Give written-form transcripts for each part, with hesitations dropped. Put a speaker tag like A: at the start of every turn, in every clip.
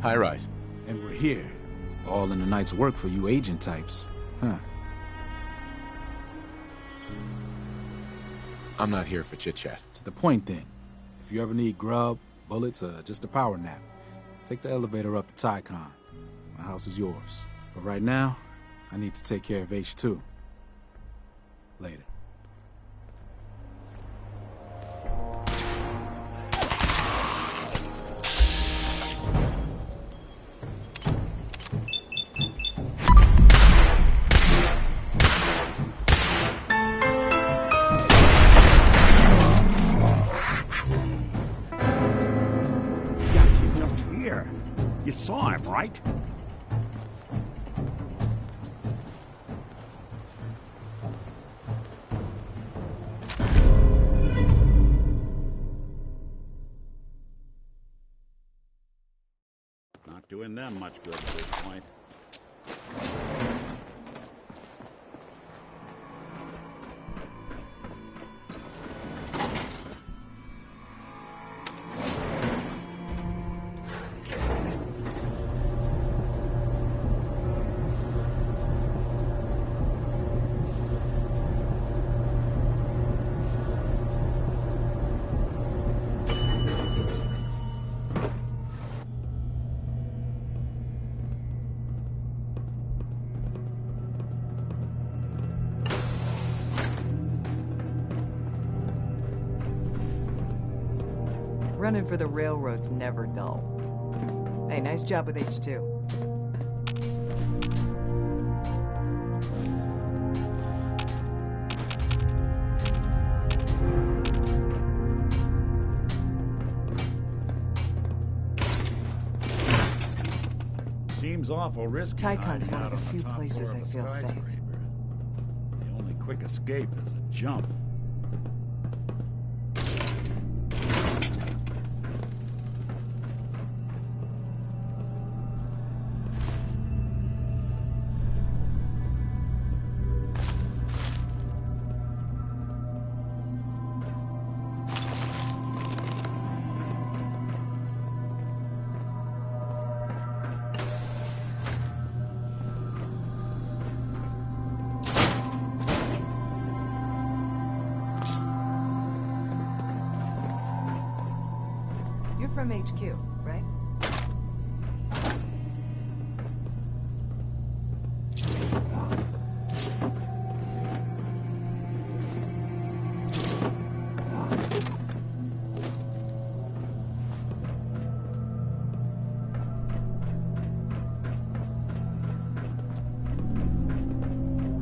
A: high-rise.
B: And we're here.
C: All in a night's work for you agent types. Huh.
A: I'm not here for chit-chat.
C: To the point then. If you ever need grub, bullets, or just a power nap, take the elevator up to Tycon. My house is yours. But right now, I need to take care of H2. Later.
B: You saw him, right? Not doing them much good at this point.
D: Running for the railroad's never dull. Hey, nice job with H2.
B: Seems awful risky.
D: Tycon's one of the few places I feel safe.
B: The only quick escape is a jump.
D: You're from HQ, right?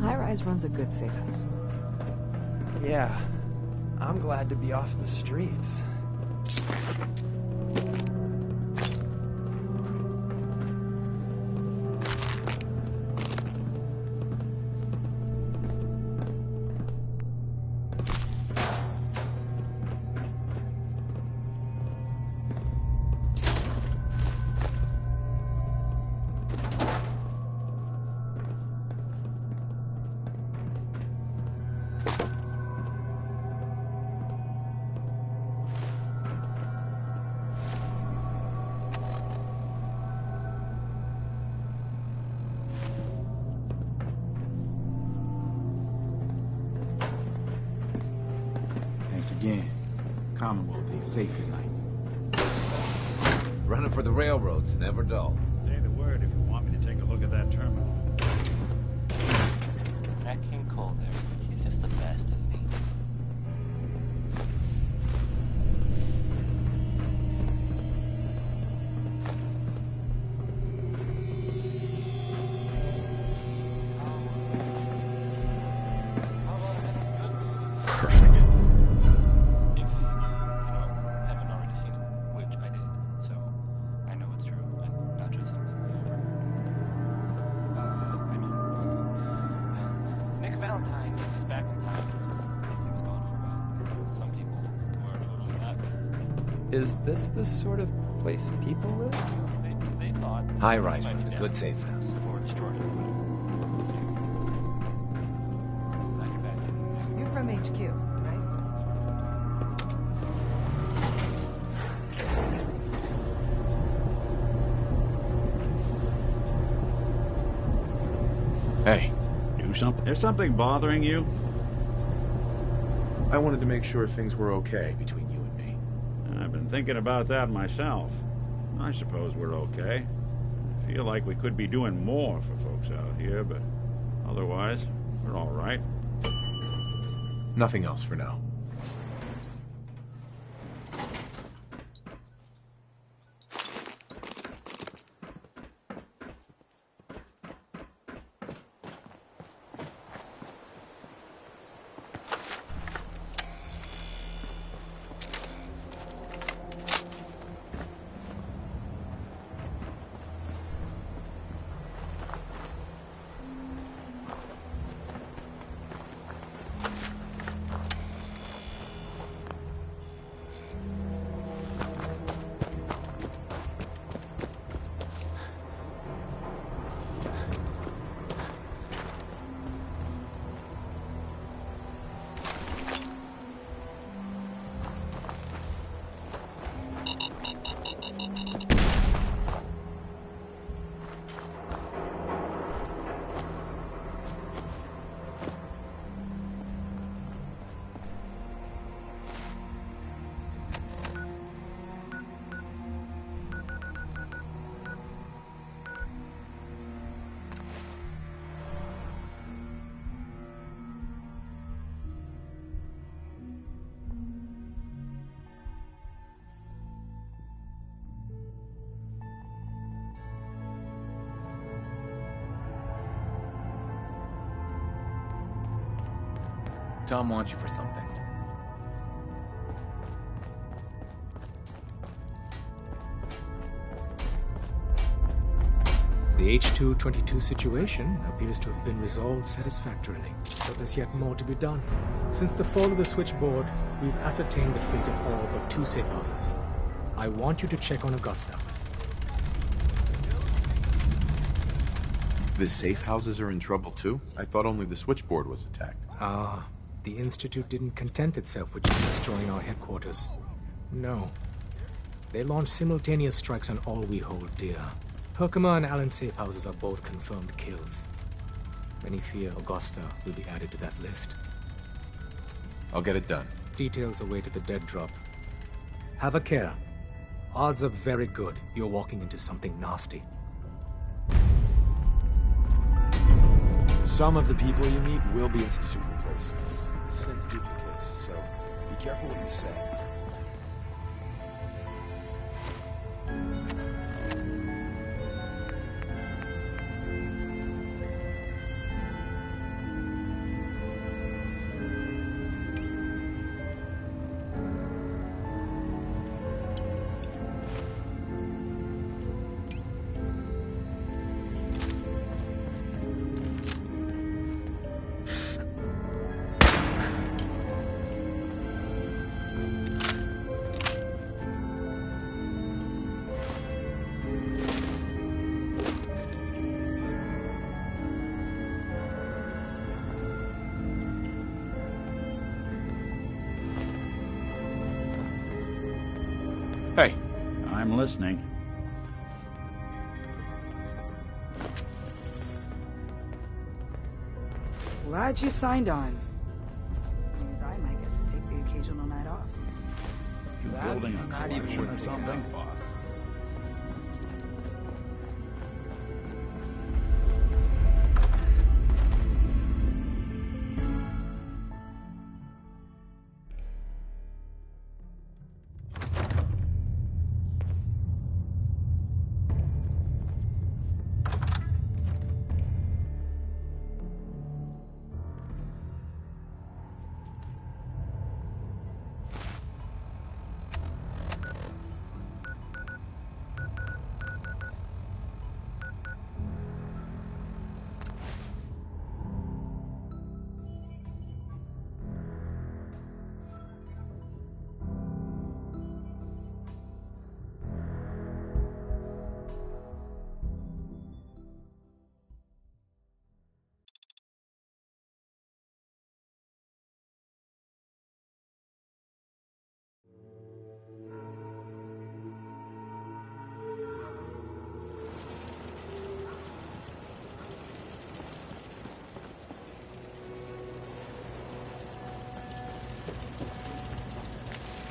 D: High-rise runs a good safe house.
E: Yeah, I'm glad to be off the streets.
C: Thanks again. Commonwealth ain't safe at night.
F: Running for the railroads, never dull.
B: Say the word if you want me to take a look at that terminal.
G: That King Cole there, he's just the best, isn't he?
A: Perfect.
G: If you haven't already seen it, which I did, so I know it's true, and not just something over. I mean, Nick Valentine is back in town. He was gone for a while. Some people were totally not.
E: Is this the sort of place people live?
G: They thought
F: High-rise
G: he might
F: runs
G: be
F: a good
G: down
F: safe house.
G: or destroyed. Glad you're back in.
D: You're from HQ, right?
A: something?
B: Is something bothering you?
A: I wanted to make sure things were okay between you and me.
B: I've been thinking about that myself. I suppose we're okay. I feel like we could be doing more for folks out here, but otherwise, we're all right.
A: Nothing else for now.
F: Tom wants you for something.
H: The H222 situation appears to have been resolved satisfactorily, but there's yet more to be done. Since the fall of the switchboard, we've ascertained the fate of all but 2 safe houses. I want you to check on Augusta.
A: The safe houses are in trouble too? I thought only the switchboard was attacked.
H: The Institute didn't content itself with just destroying our headquarters. No. They launched simultaneous strikes on all we hold dear. Herkimer and Allen's safe houses are both confirmed kills. Many fear Augusta will be added to that list.
A: I'll get it done.
H: Details await at the dead drop. Have a care. Odds are very good you're walking into something nasty.
I: Some of the people you meet will be Institute replacements. Sent duplicates, so be careful what you say.
A: Hey,
B: I'm listening.
J: Glad you signed on. Means I might get to take the occasional night off.
B: You building a collection or something, boss?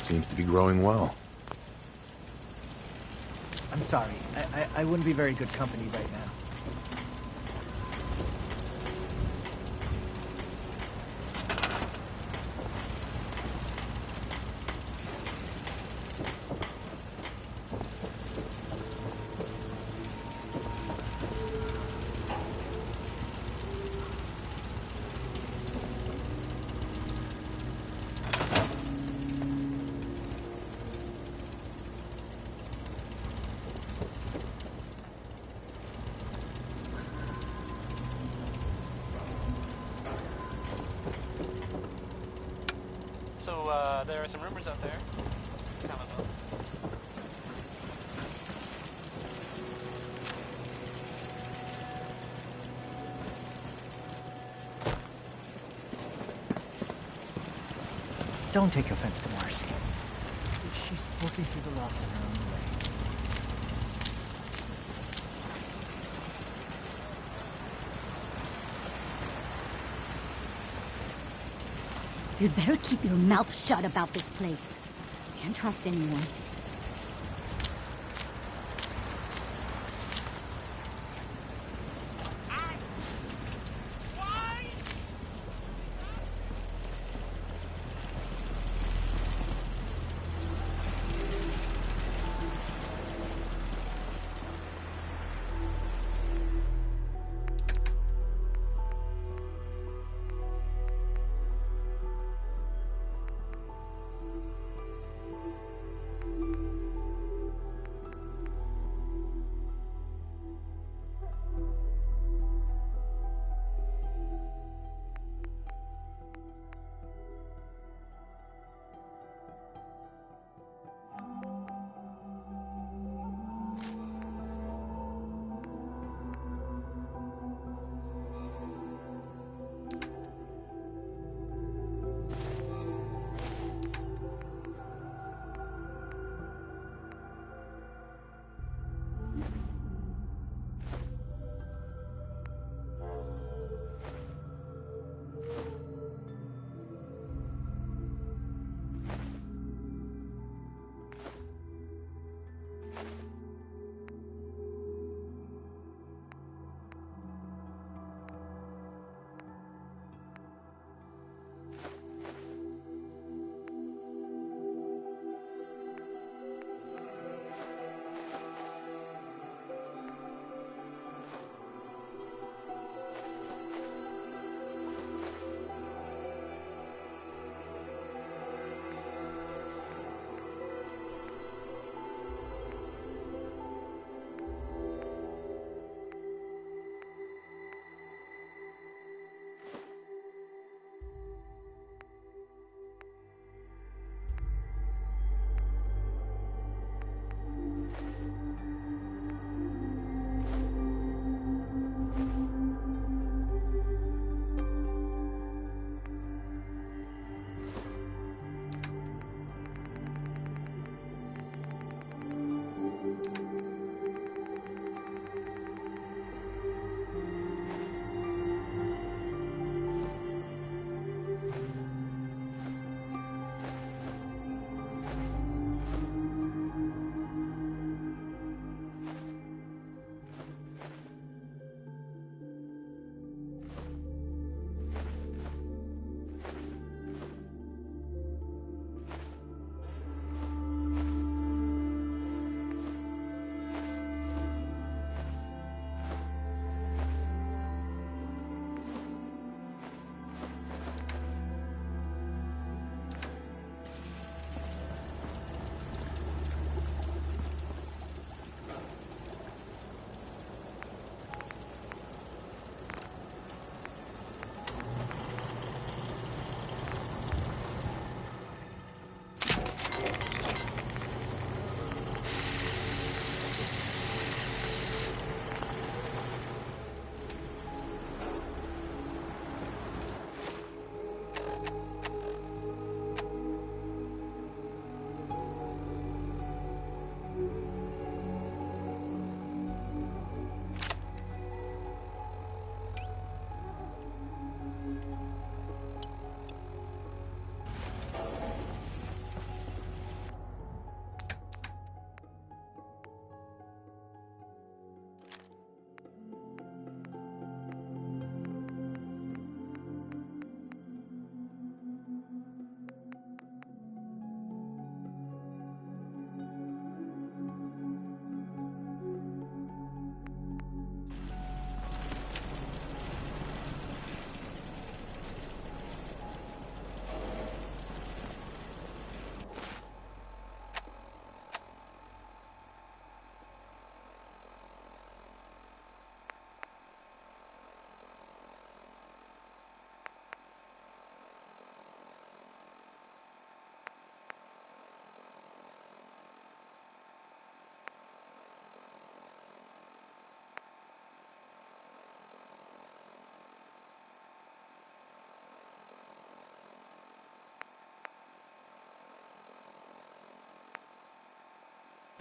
A: Seems to be growing well.
K: I'm sorry. I wouldn't be very good company right now.
G: So, there are some rumors out there. Tell them though.
K: Don't take offense to Marcy. She's working through the loss in her own way.
L: You'd better keep your mouth shut about this place. Can't trust anyone.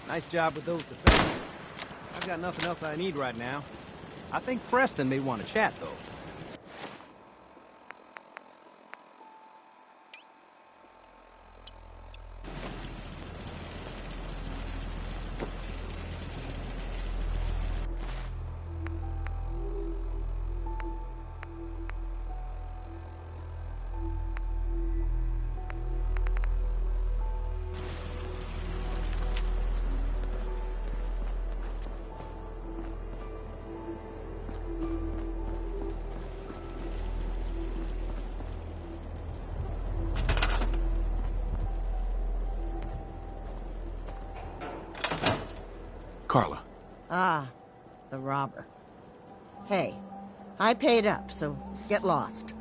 M: Nice job with those defenses. I've got nothing else I need right now. I think Preston may want to chat, though.
C: Carla.
N: Ah, the robber. Hey, I paid up, so get lost.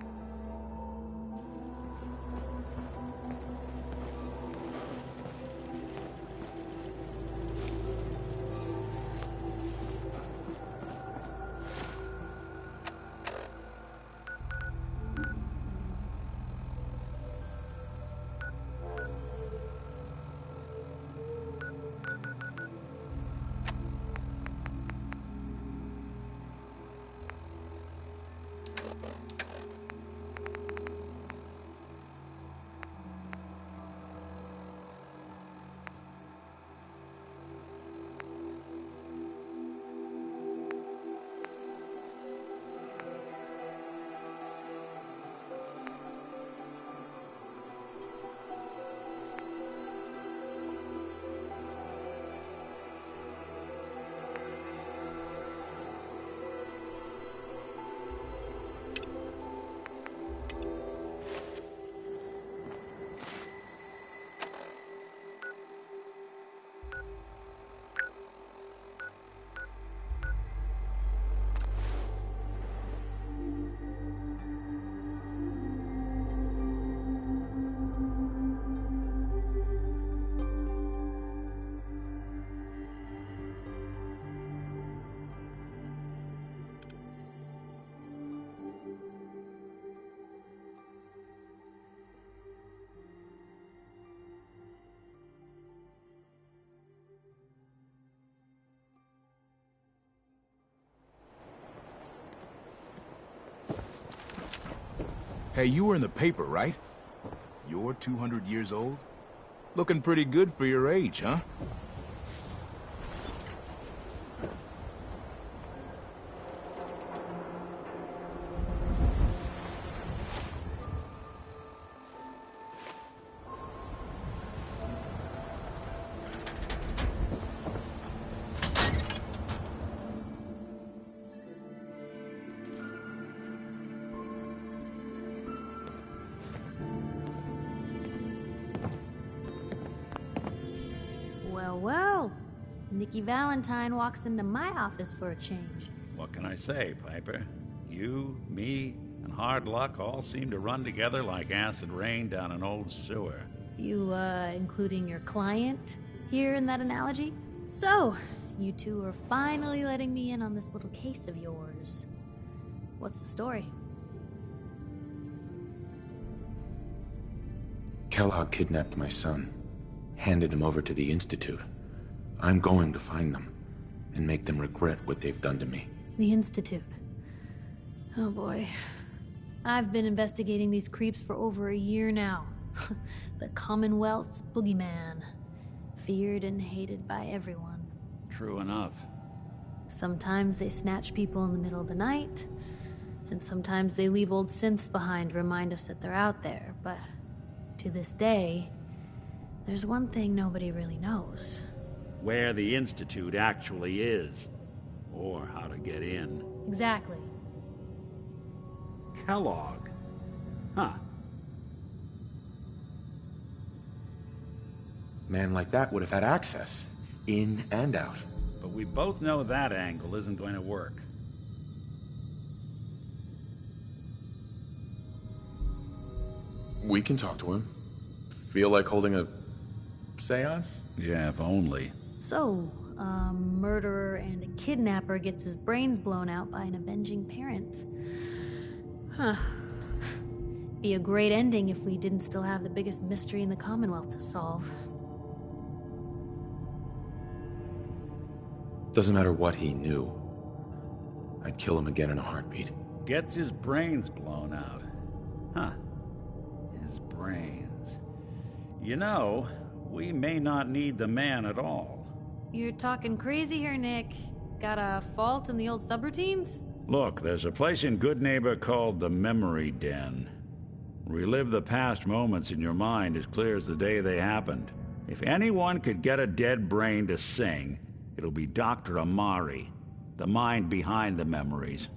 O: Hey, you were in the paper, right? You're 200 years old? Looking pretty good for your age, huh?
P: Well, Nikki Valentine walks into my office for a change.
B: What can I say, Piper? You, me, and hard luck all seem to run together like acid rain down an old sewer.
P: You, including your client here in that analogy? So, you two are finally letting me in on this little case of yours. What's the story?
A: Kellogg kidnapped my son, handed him over to the Institute. I'm going to find them and make them regret what they've done to me.
P: The Institute. Oh boy. I've been investigating these creeps for over a year now. The Commonwealth's boogeyman. Feared and hated by everyone.
B: True enough.
P: Sometimes they snatch people in the middle of the night, and sometimes they leave old synths behind to remind us that they're out there, but to this day, there's one thing nobody really knows.
B: Where the Institute actually is. Or how to get in.
P: Exactly.
B: Kellogg? Huh.
A: Man like that would have had access, in and out.
B: But we both know that angle isn't going to work.
A: We can talk to him. Feel like holding a seance?
B: Yeah, if only.
P: So, a murderer and a kidnapper gets his brains blown out by an avenging parent. Huh. Be a great ending if we didn't still have the biggest mystery in the Commonwealth to solve.
A: Doesn't matter what he knew. I'd kill him again in a heartbeat.
B: Gets his brains blown out. Huh. His brains. You know, we may not need the man at all.
P: You're talking crazy here, Nick. Got a fault in the old subroutines?
B: Look, there's a place in Good Neighbor called the Memory Den. Relive the past moments in your mind as clear as the day they happened. If anyone could get a dead brain to sing, it'll be Dr. Amari, the mind behind the memories.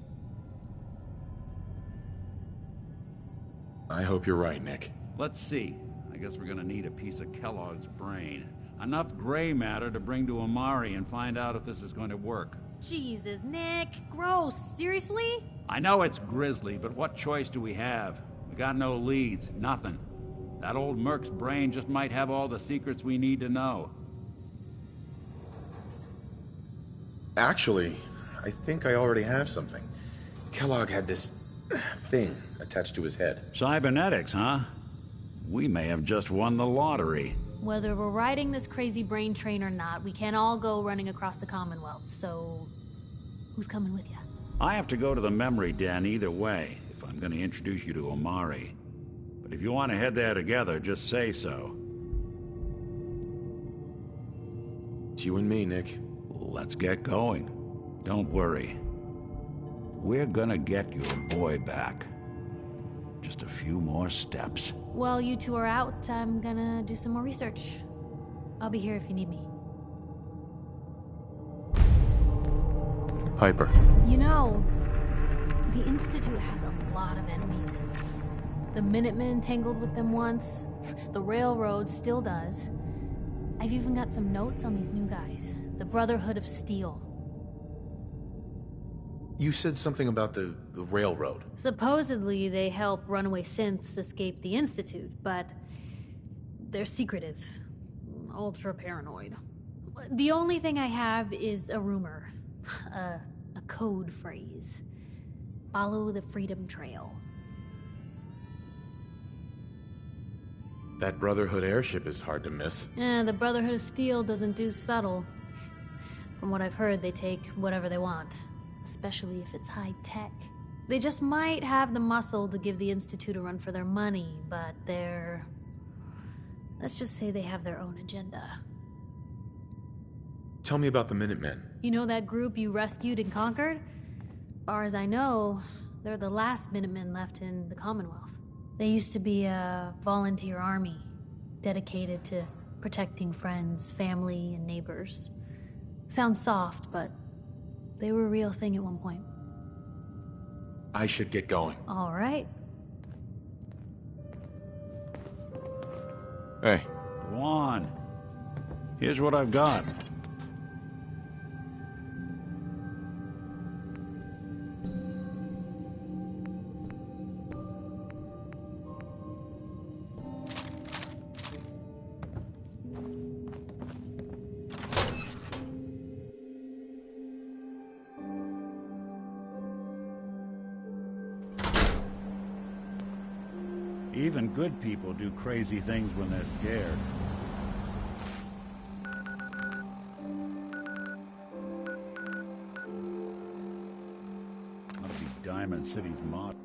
A: I hope you're right, Nick.
B: Let's see. I guess we're gonna need a piece of Kellogg's brain. Enough gray matter to bring to Amari and find out if this is going to work.
P: Jesus, Nick. Gross. Seriously?
B: I know it's grisly, but what choice do we have? We got no leads, nothing. That old merc's brain just might have all the secrets we need to know.
A: Actually, I think I already have something. Kellogg had this thing attached to his head.
B: Cybernetics, huh? We may have just won the lottery.
P: Whether we're riding this crazy brain train or not, we can't all go running across the Commonwealth, so who's coming with you?
B: I have to go to the Memory Den either way, if I'm going to introduce you to Amari. But if you want to head there together, just say so.
A: It's you and me, Nick.
B: Let's get going. Don't worry. We're gonna get your boy back. Just a few more steps.
P: While you two are out, I'm gonna do some more research. I'll be here if you need me.
A: Piper.
P: You know, the Institute has a lot of enemies. The Minutemen tangled with them once. The Railroad still does. I've even got some notes on these new guys. The Brotherhood of Steel.
A: You said something about the Railroad.
P: Supposedly, they help runaway synths escape the Institute, but they're secretive. Ultra paranoid. The only thing I have is a rumor. A code phrase. Follow the Freedom Trail.
A: That Brotherhood airship is hard to miss.
P: The Brotherhood of Steel doesn't do subtle. From what I've heard, they take whatever they want. Especially if it's high-tech. They just might have the muscle to give the Institute a run for their money, but they're... let's just say they have their own agenda.
A: Tell me about the Minutemen.
P: You know that group you rescued and conquered? Far as I know, they're the last Minutemen left in the Commonwealth. They used to be a volunteer army, dedicated to protecting friends, family, and neighbors. Sounds soft, but they were a real thing at one point.
A: I should get going.
P: All right.
A: Hey.
B: Go on. Here's what I've got. Even good people do crazy things when they're scared. Ought to be Diamond City's motto.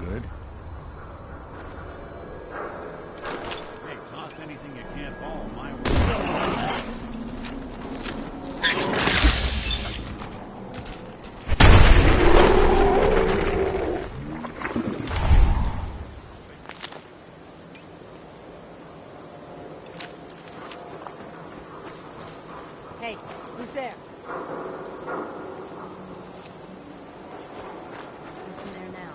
B: good. Hey, toss anything you can't follow my way.
D: Hey, who's there?
P: Nothing there now.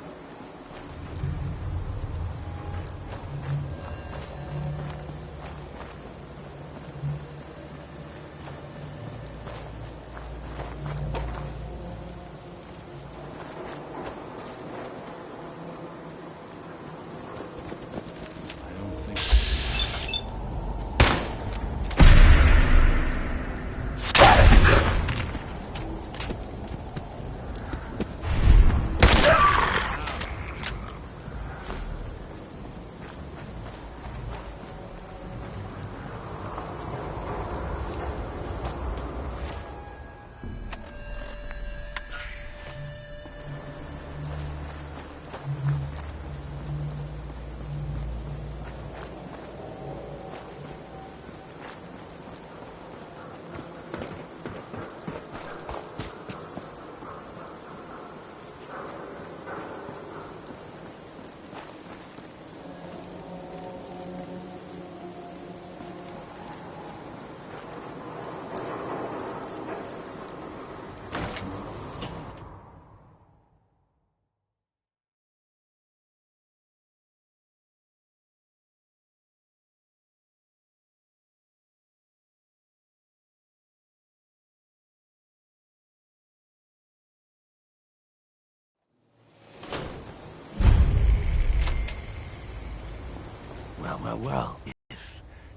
Q: Well.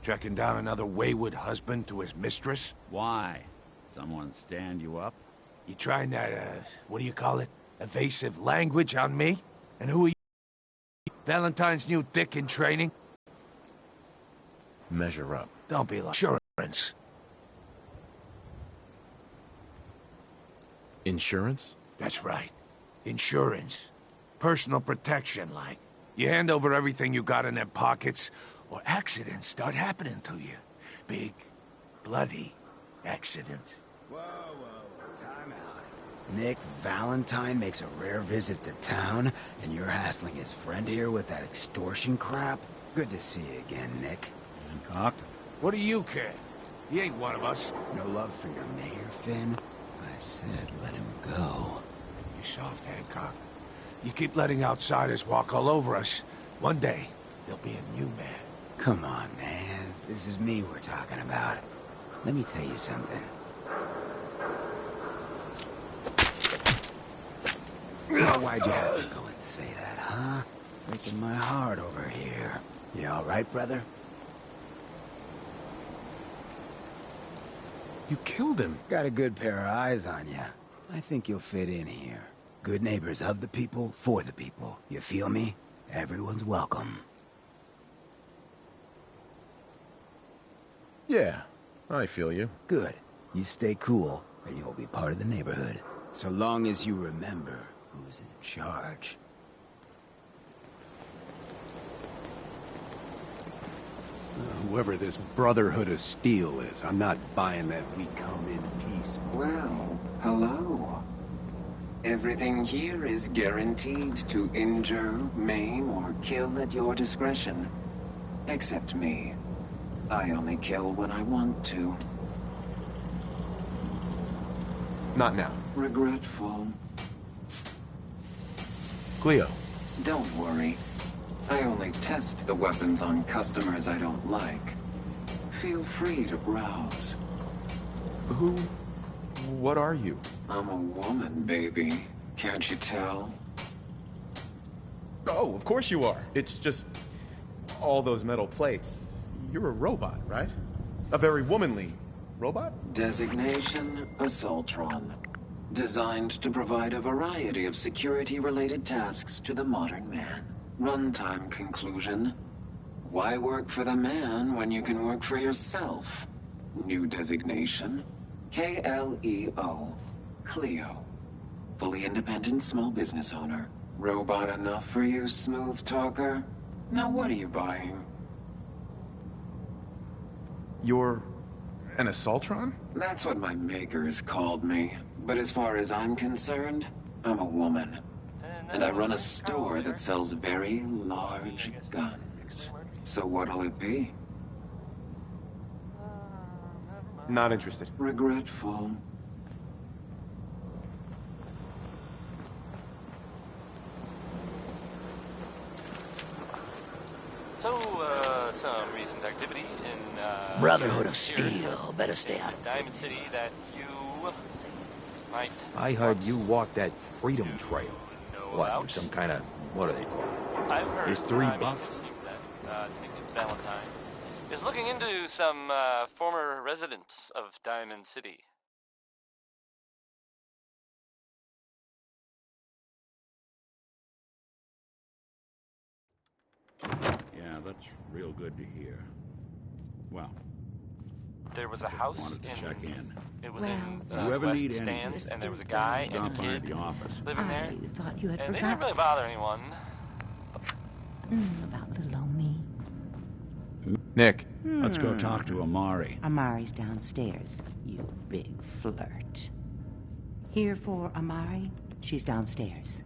Q: Tracking down another wayward husband to his mistress?
B: Why? Someone stand you up?
Q: You trying that, what do you call it? Evasive language on me? And who are you? Valentine's new dick in training?
A: Measure up.
Q: Don't be like insurance.
A: Insurance?
Q: That's right. Insurance. Personal protection, like. You hand over everything you got in them pockets, or accidents start happening to you. Big, bloody accidents.
R: Whoa, time out. Nick Valentine makes a rare visit to town, and you're hassling his friend here with that extortion crap? Good to see you again, Nick.
B: Hancock?
Q: What do you care? He ain't one of us.
R: No love for your mayor, Finn? I said let him go.
Q: You soft, Hancock. You keep letting outsiders walk all over us. One day, there'll be a new man.
R: Come on, man. This is me we're talking about. Let me tell you something. Why'd you have to go and say that, huh? Breaking my heart over here. You all right, brother?
C: You killed him.
R: Got a good pair of eyes on you. I think you'll fit in here. Good neighbors of the people, for the people. You feel me? Everyone's welcome.
A: Yeah, I feel you.
R: Good. You stay cool, and you'll be part of the neighborhood. So long as you remember who's in charge.
I: Whoever this Brotherhood of Steel is, I'm not buying that we come in peace.
S: Well, hello. Everything here is guaranteed to injure, maim, or kill at your discretion. Except me. I only kill when I want to.
A: Not now.
S: Regretful.
A: Cleo.
S: Don't worry. I only test the weapons on customers I don't like. Feel free to browse.
A: What are you?
S: I'm a woman, baby. Can't you tell?
F: Oh, of course you are. It's just all those metal plates. You're a robot, right? A very womanly robot?
S: Designation, Assaultron. Designed to provide a variety of security-related tasks to the modern man. Runtime conclusion. Why work for the man when you can work for yourself? New designation. KLEO. Cleo. Fully independent small business owner. Robot enough for you, smooth talker? Now what are you buying?
F: You're an Assaultron?
S: That's what my makers called me. But as far as I'm concerned, I'm a woman. And I run a store that sells very large guns. So what'll it be?
F: Not interested.
S: Regretful.
G: So, some recent activity in,
T: Brotherhood of
G: here in
T: Steel. Better stay out.
G: Diamond City that you might
T: I heard you walked that Freedom Trail. What,
G: about?
T: you're some kind of, what do they call it?
G: I've heard
T: History
G: it
T: buff?
G: seems that Detective Valentine is looking into some former residents of Diamond City.
B: Yeah, that's real good to hear. Well,
G: There was a house
B: wanted to
G: in.
B: check in.
G: It was
L: Well,
G: in
B: you ever
G: West
B: need
G: Stand,
B: anything,
G: and there was a guy and a
B: stop by
G: kid
B: the office.
G: living there.
L: I thought you had
G: And they didn't
L: forgotten
G: really bother anyone.
L: about little old me.
F: Nick.
B: Let's go talk to Amari.
U: Amari's downstairs, you big flirt. Here for Amari? She's downstairs.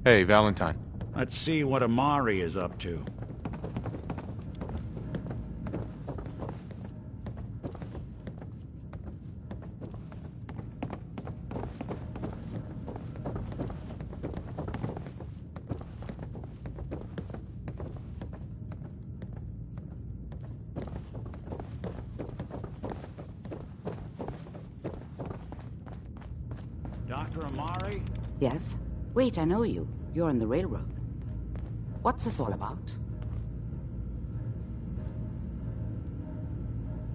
F: Hey, Valentine.
B: Let's see what Amari is up to. Dr. Amari?
U: Yes? Wait, I know you. You're on the railroad. What's this all about?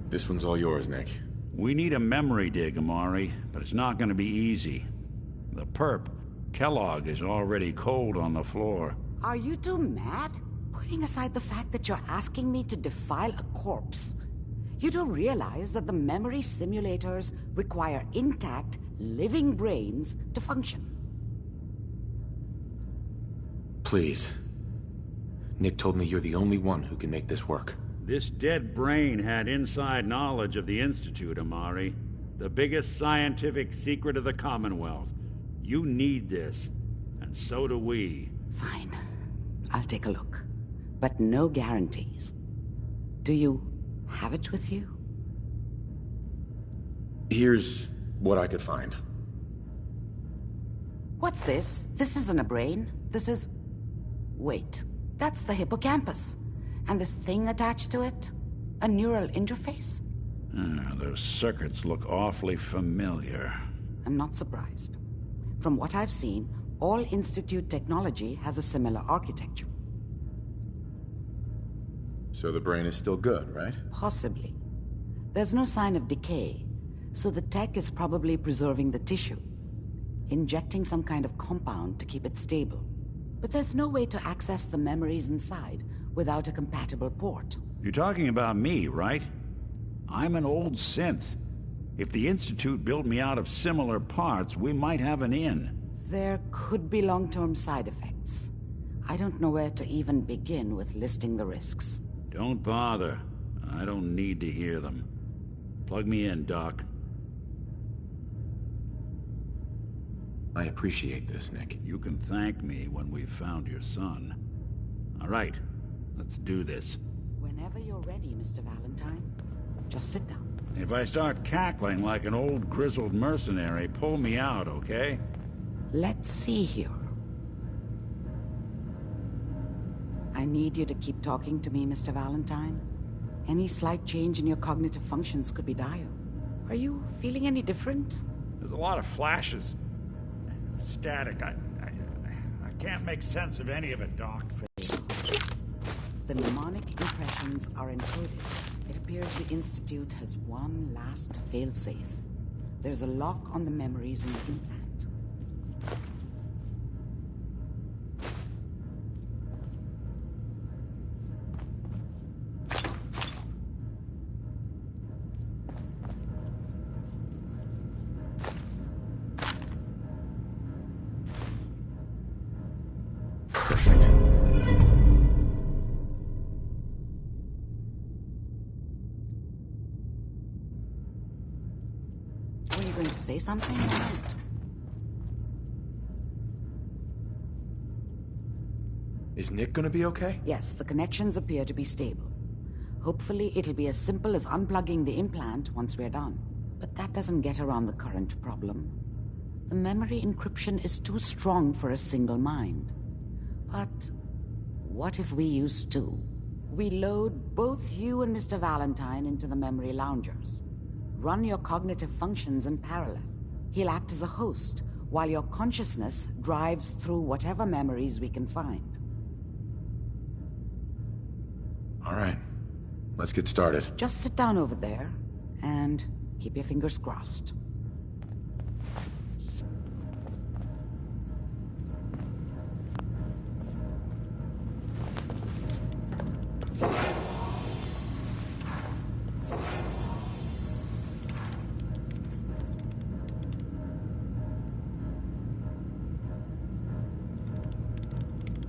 A: This one's all yours, Nick.
B: We need a memory dig, Amari, but it's not going to be easy. The perp, Kellogg, is already cold on the floor.
U: Are you two mad? Putting aside the fact that you're asking me to defile a corpse, you do realize that the memory simulators require intact, living brains to function.
A: Please. Nick told me you're the only one who can make this work.
B: This dead brain had inside knowledge of the Institute, Amari. The biggest scientific secret of the Commonwealth. You need this, and so do we.
U: Fine. I'll take a look. But no guarantees. Do you have it with you?
A: Here's what I could find.
U: What's this? This isn't a brain. This is... Wait. That's the hippocampus. And this thing attached to it? A neural interface?
B: Those circuits look awfully familiar.
U: I'm not surprised. From what I've seen, all Institute technology has a similar architecture.
A: So the brain is still good, right?
U: Possibly. There's no sign of decay, so the tech is probably preserving the tissue, injecting some kind of compound to keep it stable. But there's no way to access the memories inside without a compatible port.
B: You're talking about me, right? I'm an old synth. If the Institute built me out of similar parts, we might have an in.
U: There could be long-term side effects. I don't know where to even begin with listing the risks.
B: Don't bother. I don't need to hear them. Plug me in, Doc.
A: I appreciate this, Nick.
B: You can thank me when we've found your son. All right, let's do this.
U: Whenever you're ready, Mr. Valentine, just sit down.
B: If I start cackling like an old grizzled mercenary, pull me out, okay?
U: Let's see here. I need you to keep talking to me, Mr. Valentine. Any slight change in your cognitive functions could be dire. Are you feeling any different?
B: There's a lot of flashes. Static. I can't make sense of any of it, Doc.
U: The mnemonic impressions are encoded. It appears the Institute has one last failsafe. There's a lock on the memories in the implant.
A: Perfect.
U: Were you going to say something?
A: Is Nick gonna be okay?
U: Yes, the connections appear to be stable. Hopefully, it'll be as simple as unplugging the implant once we're done. But that doesn't get around the current problem. The memory encryption is too strong for a single mind. But what if we use two? We load both you and Mr. Valentine into the memory loungers. Run your cognitive functions in parallel. He'll act as a host, while your consciousness drives through whatever memories we can find.
A: All right. Let's get started.
U: Just sit down over there, and keep your fingers crossed.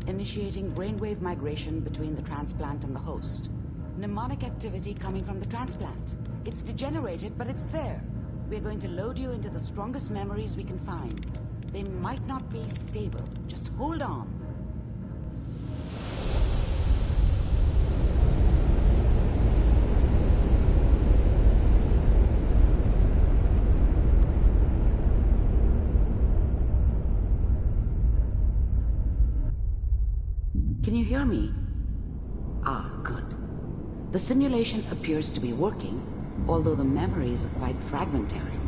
U: Initiating brainwave migration between the transplant and the host. Mnemonic activity coming from the transplant. It's degenerated, but it's there. We're going to load you into the strongest memories we can find. They might not be stable. Just hold on. Can you hear me? Ah, good. The simulation appears to be working, although the memories are quite fragmentary.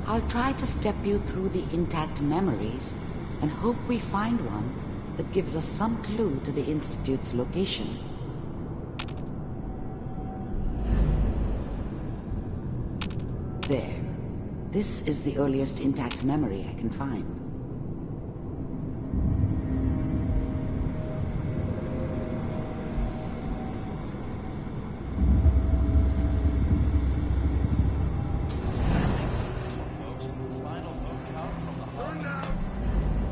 U: I'll try to step you through the intact memories and hope we find one that gives us some clue to the Institute's location. There. This is the earliest intact memory I can find.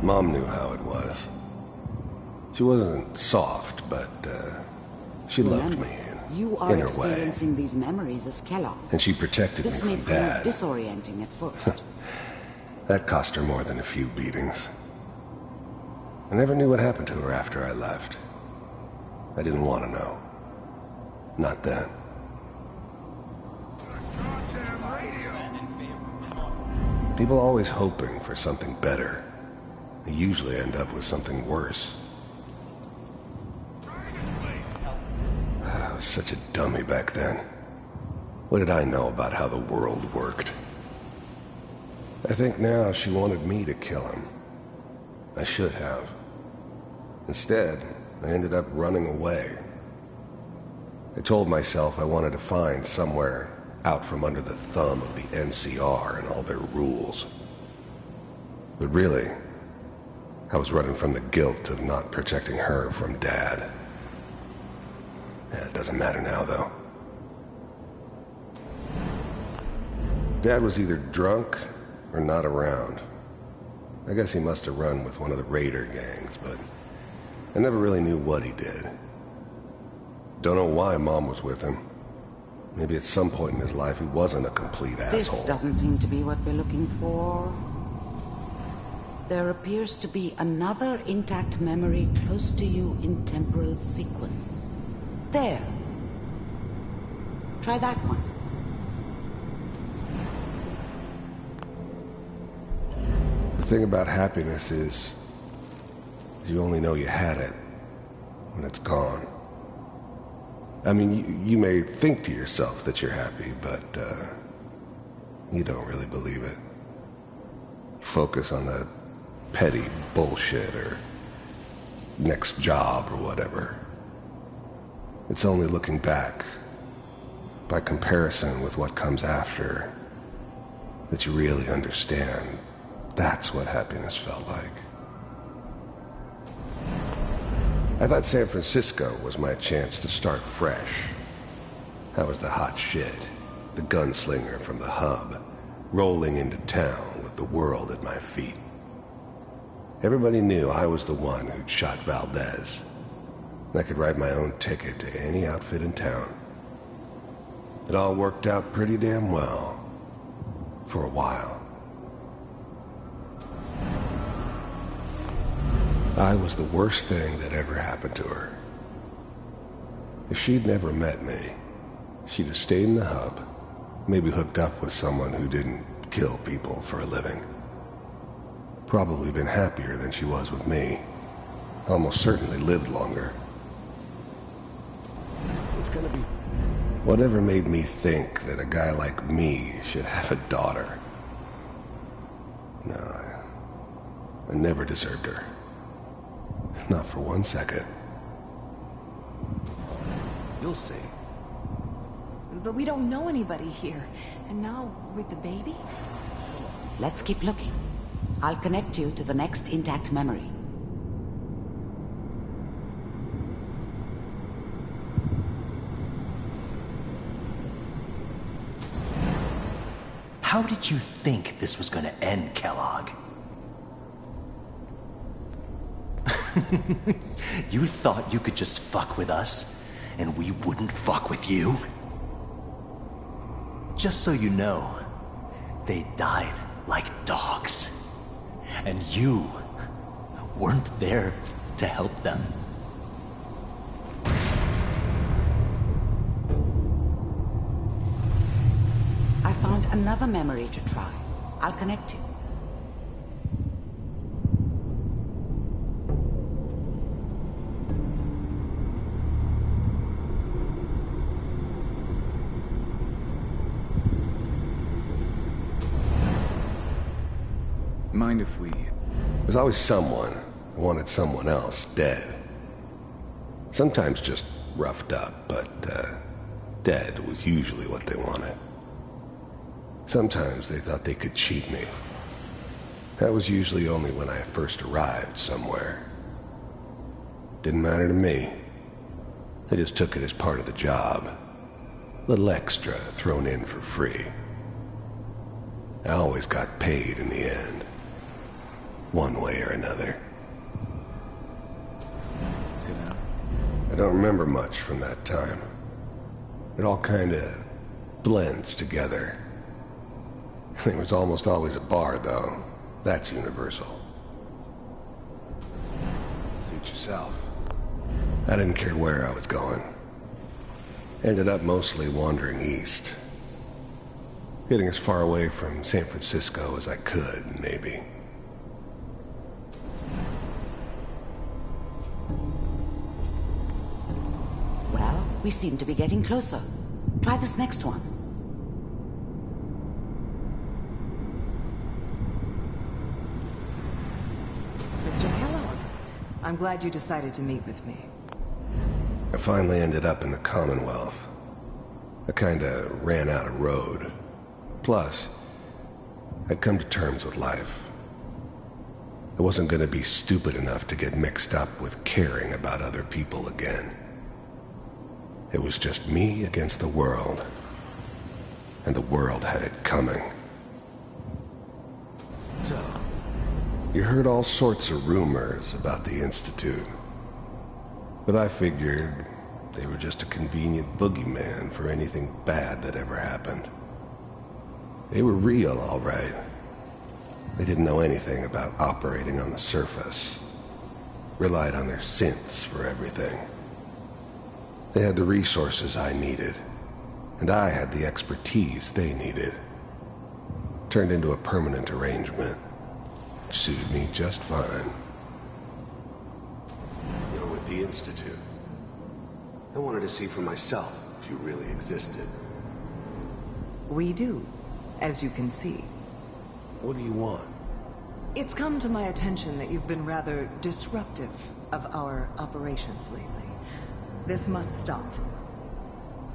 E: Mom knew how it was. She wasn't soft, but she loved me
U: You are
E: in her way.
U: experiencing these memories as Kellogg.
E: And she protected
U: This
E: me
U: may
E: from
U: prove
E: Dad.
U: disorienting at first.
E: That cost her more than a few beatings. I never knew what happened to her after I left. I didn't want to know. Not then. People are always hoping for something better. They usually end up with something worse. I was such a dummy back then. What did I know about how the world worked? I think now she wanted me to kill him. I should have. Instead, I ended up running away. I told myself I wanted to find somewhere out from under the thumb of the NCR and all their rules. But really, I was running from the guilt of not protecting her from Dad. Yeah, it doesn't matter now, though. Dad was either drunk or not around. I guess he must have run with one of the raider gangs, but I never really knew what he did. Don't know why Mom was with him. Maybe at some point in his life he wasn't a complete asshole.
U: This doesn't seem to be what we're looking for. There appears to be another intact memory close to you in temporal sequence. There. Try that one.
E: The thing about happiness is you only know you had it when it's gone. I mean, you may think to yourself that you're happy, but you don't really believe it. You focus on the petty bullshit or next job or whatever. It's only looking back, by comparison with what comes after, that you really understand that's what happiness felt like. I thought San Francisco was my chance to start fresh. I was the hot shit, the gunslinger from the hub, rolling into town with the world at my feet. Everybody knew I was the one who'd shot Valdez. I could write my own ticket to any outfit in town. It all worked out pretty damn well. For a while. I was the worst thing that ever happened to her. If she'd never met me, she'd have stayed in the hub, maybe hooked up with someone who didn't kill people for a living. Probably been happier than she was with me. Almost certainly lived longer. It's gonna be... Whatever made me think that a guy like me should have a daughter? No, I never deserved her. Not for 1 second.
H: You'll see. But we don't know anybody here. And now, with the baby?
U: Let's keep looking. I'll connect you to the next intact memory.
V: How did you think this was gonna end, Kellogg? You thought you could just fuck with us, and we wouldn't fuck with you? Just so you know, they died like dogs. And you weren't there to help them.
U: I found another memory to try. I'll connect you.
E: Mind if we... There's always someone who wanted someone else dead. Sometimes just roughed up, but dead was usually what they wanted. Sometimes they thought they could cheat me. That was usually only when I first arrived somewhere. Didn't matter to me. I just took it as part of the job. A little extra thrown in for free. I always got paid in the end. One way or another.
C: Sit down.
E: I don't remember much from that time. It all kinda blends together. There was almost always a bar, though. That's universal. Suit yourself. I didn't care where I was going. Ended up mostly wandering east. Getting as far away from San Francisco as I could, maybe.
U: Well, we seem to be getting closer. Try this next one.
D: Mr. Kellogg, I'm glad you decided to meet with me.
E: I finally ended up in the Commonwealth. I kinda ran out of road. Plus, I'd come to terms with life. I wasn't gonna be stupid enough to get mixed up with caring about other people again. It was just me against the world. And the world had it coming. So, you heard all sorts of rumors about the Institute. But I figured they were just a convenient boogeyman for anything bad that ever happened. They were real, all right. They didn't know anything about operating on the surface. Relied on their synths for everything. They had the resources I needed, and I had the expertise they needed. Turned into a permanent arrangement, which suited me just fine.
I: You're with the Institute. I wanted to see for myself if you really existed.
D: We do, as you can see.
I: What do you want?
D: It's come to my attention that you've been rather disruptive of our operations lately. This must stop.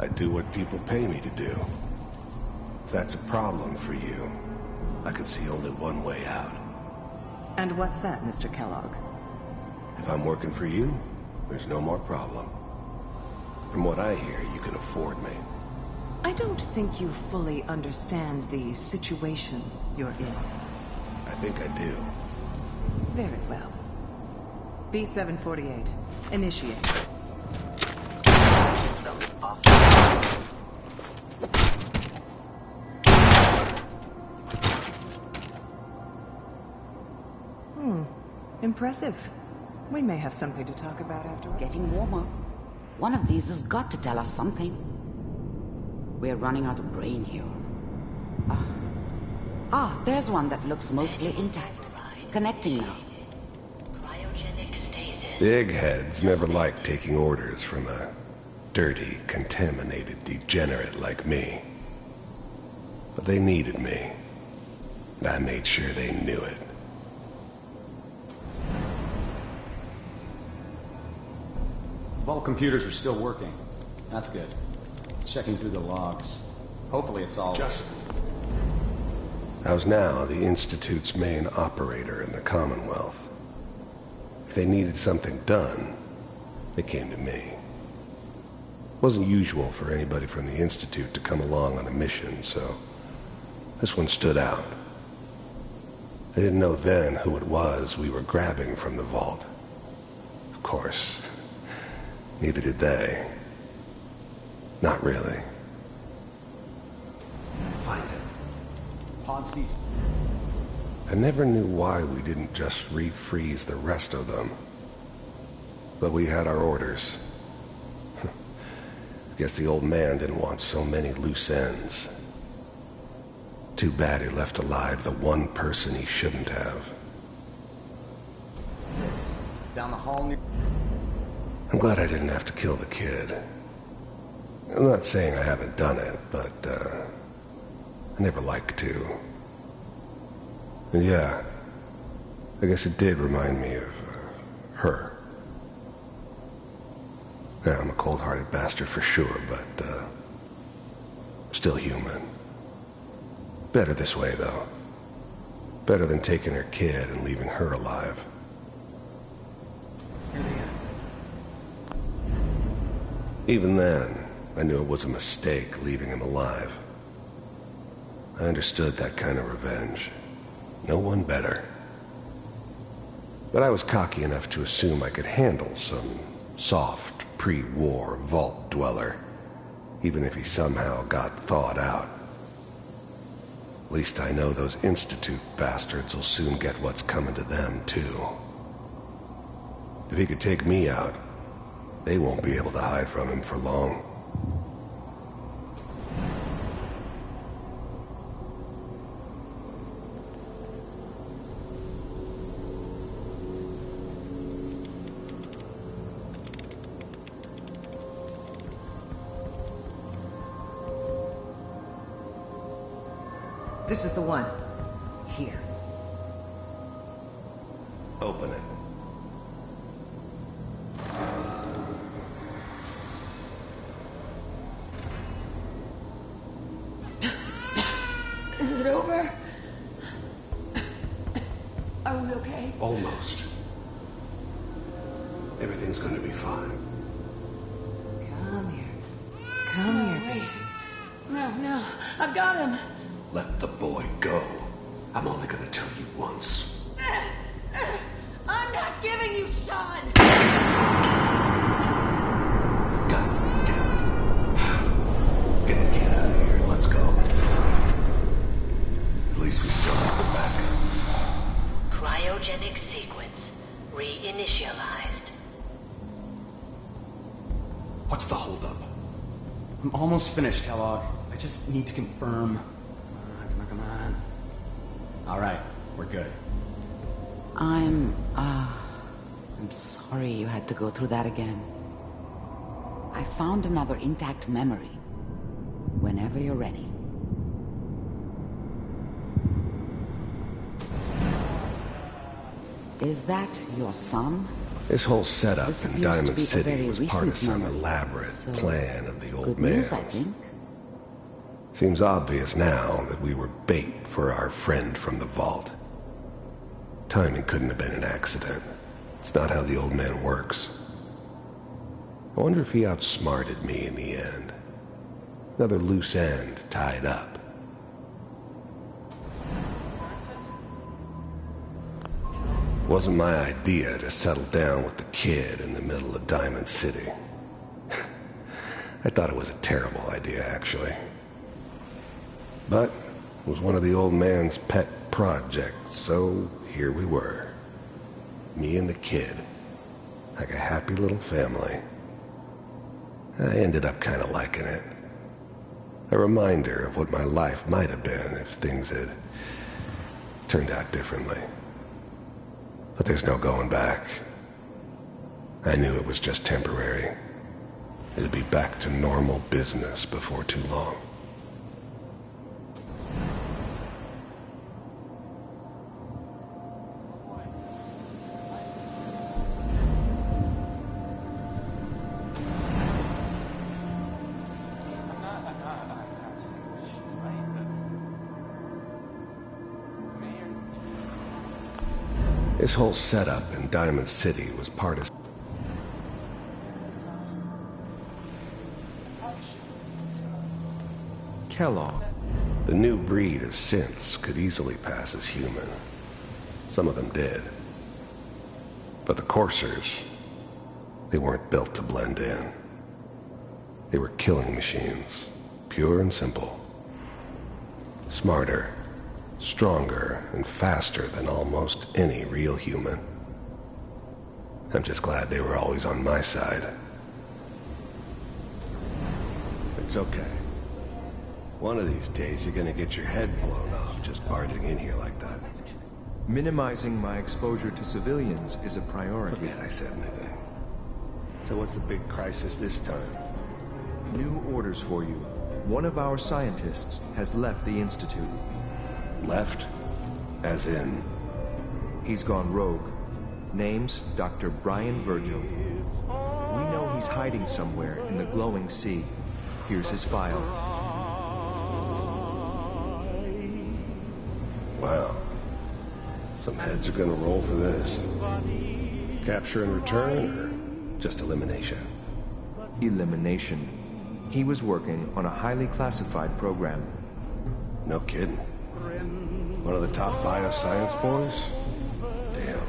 E: I do what people pay me to do. If that's a problem for you, I could see only one way out.
D: And what's that, Mr. Kellogg?
E: If I'm working for you, there's no more problem. From what I hear, you can afford me.
D: I don't think you fully understand the situation you're in.
E: I think I do.
D: Very well. B748. Initiate.
R: System off.
D: Impressive. We may have something to talk about after all.
U: Getting warmer. One of these has got to tell us something. We're running out of brain here. There's one that looks mostly intact. Connecting now.
E: The eggheads never liked taking orders from a dirty, contaminated degenerate like me. But they needed me. And I made sure they knew it.
J: Vault computers are still working. That's good. Checking through the logs. Hopefully it's all...
E: I was now the Institute's main operator in the Commonwealth. If they needed something done, they came to me. It wasn't usual for anybody from the Institute to come along on a mission, so this one stood out. I didn't know then who it was we were grabbing from the vault. Of course, neither did they. Not really.
R: Find it.
J: Ponzi's.
E: I never knew why we didn't just refreeze the rest of them. But we had our orders. Guess the old man didn't want so many loose ends. Too bad he left alive the one person he shouldn't have.
J: Down the hall near...
E: I'm glad I didn't have to kill the kid. I'm not saying I haven't done it, but, I never like to. And yeah, I guess it did remind me of, her. Yeah, I'm a cold-hearted bastard for sure, but, still human. Better this way, though. Better than taking her kid and leaving her alive. Even then, I knew it was a mistake leaving him alive. I understood that kind of revenge. No one better. But I was cocky enough to assume I could handle some soft, pre-war vault dweller, even if he somehow got thawed out. At least I know those Institute bastards will soon get what's coming to them, too. If he could take me out, they won't be able to hide from him for long.
D: This is the one. Here.
E: Open it.
H: Is it over? Are we okay?
E: Almost. Everything's gonna be fine.
D: Come here. Come here, baby.
H: No, I've got him.
E: Let the boy go. I'm only gonna tell you once.
H: I'm not giving you Sean!
E: God damn it. Get the kid out of here. Let's go. At least we still have the backup.
K: Cryogenic sequence reinitialized.
E: What's the holdup?
J: I'm almost finished, Kellogg. I just need to confirm. Come on. All right, we're good.
U: I'm sorry you had to go through that again. I found another intact memory. Whenever you're ready. Is that your son?
E: This whole setup
U: This
E: in
U: appears to
E: Diamond
U: be a
E: City
U: very
E: was part of
U: recent
E: some
U: memory,
E: elaborate
U: so
E: plan of the old
U: good news, I
E: man's.
U: think.
E: Seems obvious now that we were bait for our friend from the vault. Timing couldn't have been an accident. It's not how the old man works. I wonder if he outsmarted me in the end. Another loose end tied up. Wasn't my idea to settle down with the kid in the middle of Diamond City. I thought it was a terrible idea, actually. But it was one of the old man's pet projects, so here we were. Me and the kid, like a happy little family. I ended up kind of liking it. A reminder of what my life might have been if things had turned out differently. But there's no going back. I knew it was just temporary. It'd be back to normal business before too long. This whole setup in Diamond City was part of...
M: Kellogg.
E: The new breed of synths could easily pass as human. Some of them did. But the coursers, they weren't built to blend in. They were killing machines, pure and simple. Smarter, stronger, and faster than almost any real human. I'm just glad they were always on my side. It's okay. One of these days you're gonna get your head blown off just barging in here like that.
M: Minimizing my exposure to civilians is a priority.
E: Forget I said anything. So what's the big crisis this time?
M: New orders for you. One of our scientists has left the Institute.
E: Left? As in?
M: He's gone rogue. Name's Dr. Brian Virgil. We know he's hiding somewhere in the glowing sea. Here's his file.
E: Wow. Some heads are gonna roll for this. Capture and return, or just elimination?
M: Elimination. He was working on a highly classified program.
E: No kidding. One of the top bioscience boys? Damn.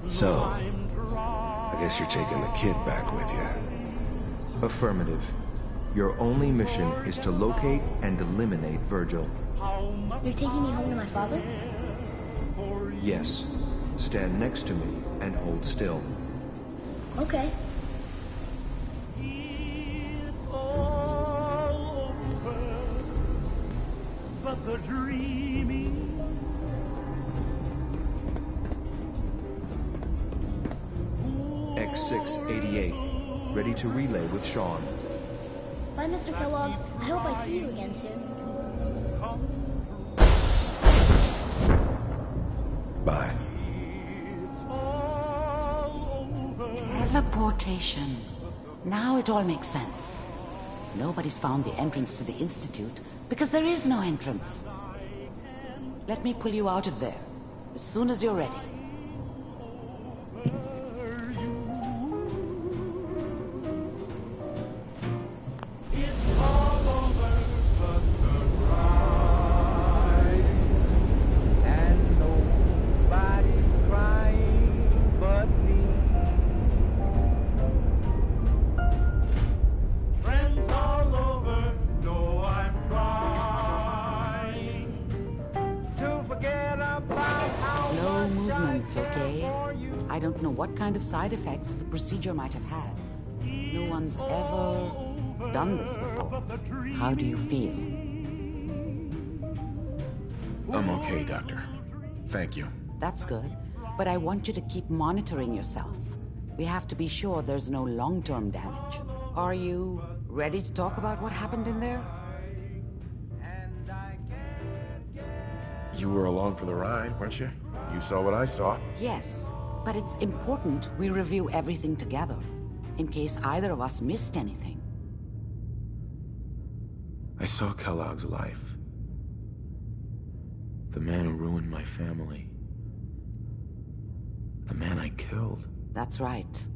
E: So, I guess you're taking the kid back with you.
M: Affirmative. Your only mission is to locate and eliminate Virgil.
N: You're taking me home to my father?
M: Yes. Stand next to me and hold still.
N: Okay.
W: But the dreaming
M: X688, ready to relay with Sean.
N: Bye, Mr. Kellogg. I hope I see you again soon.
E: Bye.
U: Teleportation. Now it all makes sense. Nobody's found the entrance to the Institute because there is no entrance. Let me pull you out of there as soon as you're ready. I don't know what kind of side effects the procedure might have had. No one's ever done this before. How do you feel?
A: I'm okay, Doctor. Thank you.
U: That's good. But I want you to keep monitoring yourself. We have to be sure there's no long-term damage. Are you ready to talk about what happened in there?
A: You were along for the ride, weren't you? You saw what I saw.
U: Yes. But it's important we review everything together, in case either of us missed anything.
A: I saw Kellogg's life. The man who ruined my family. The man I killed.
U: That's right.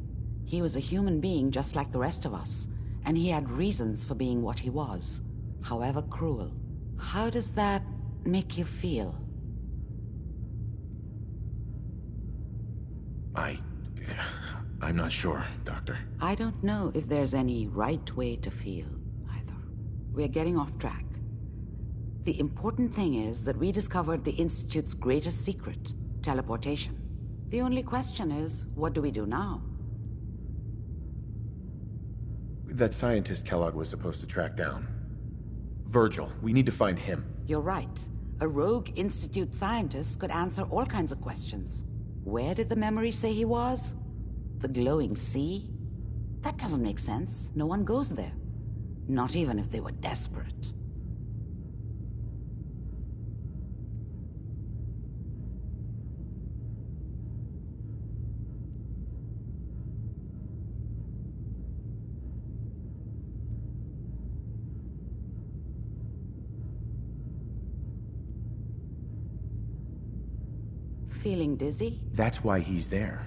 U: He was a human being just like the rest of us, and he had reasons for being what he was, however cruel. How does that make you feel?
A: I'm not sure, Doctor.
U: I don't know if there's any right way to feel, either. We're getting off track. The important thing is that we discovered the Institute's greatest secret, teleportation. The only question is, what do we do now?
A: That scientist Kellogg was supposed to track down. Virgil, we need to find him.
U: You're right. A rogue Institute scientist could answer all kinds of questions. Where did the memory say he was? The glowing sea? That doesn't make sense. No one goes there. Not even if they were desperate. Feeling dizzy?
A: That's why he's there.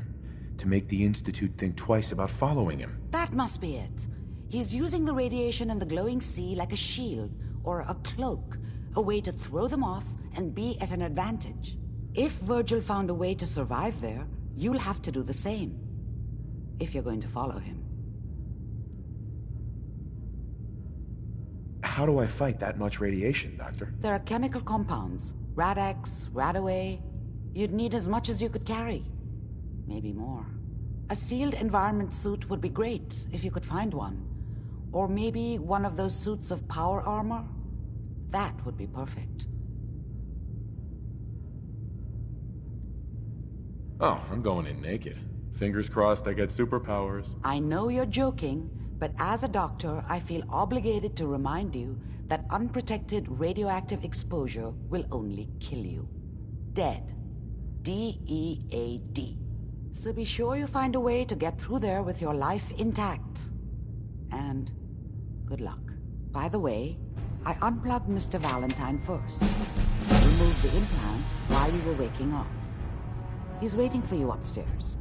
A: To make the Institute think twice about following him.
U: That must be it. He's using the radiation in the glowing sea like a shield, or a cloak, a way to throw them off and be at an advantage. If Virgil found a way to survive there, you'll have to do the same. If you're going to follow him.
A: How do I fight that much radiation, Doctor?
U: There are chemical compounds. Rad-X, Radaway. You'd need as much as you could carry. Maybe more. A sealed environment suit would be great, if you could find one. Or maybe one of those suits of power armor? That would be perfect.
A: Oh, I'm going in naked. Fingers crossed I get superpowers.
U: I know you're joking, but as a doctor, I feel obligated to remind you that unprotected radioactive exposure will only kill you. Dead. D-E-A-D. So be sure you find a way to get through there with your life intact. And good luck. By the way, I unplugged Mr. Valentine first. Removed the implant while you were waking up. He's waiting for you upstairs.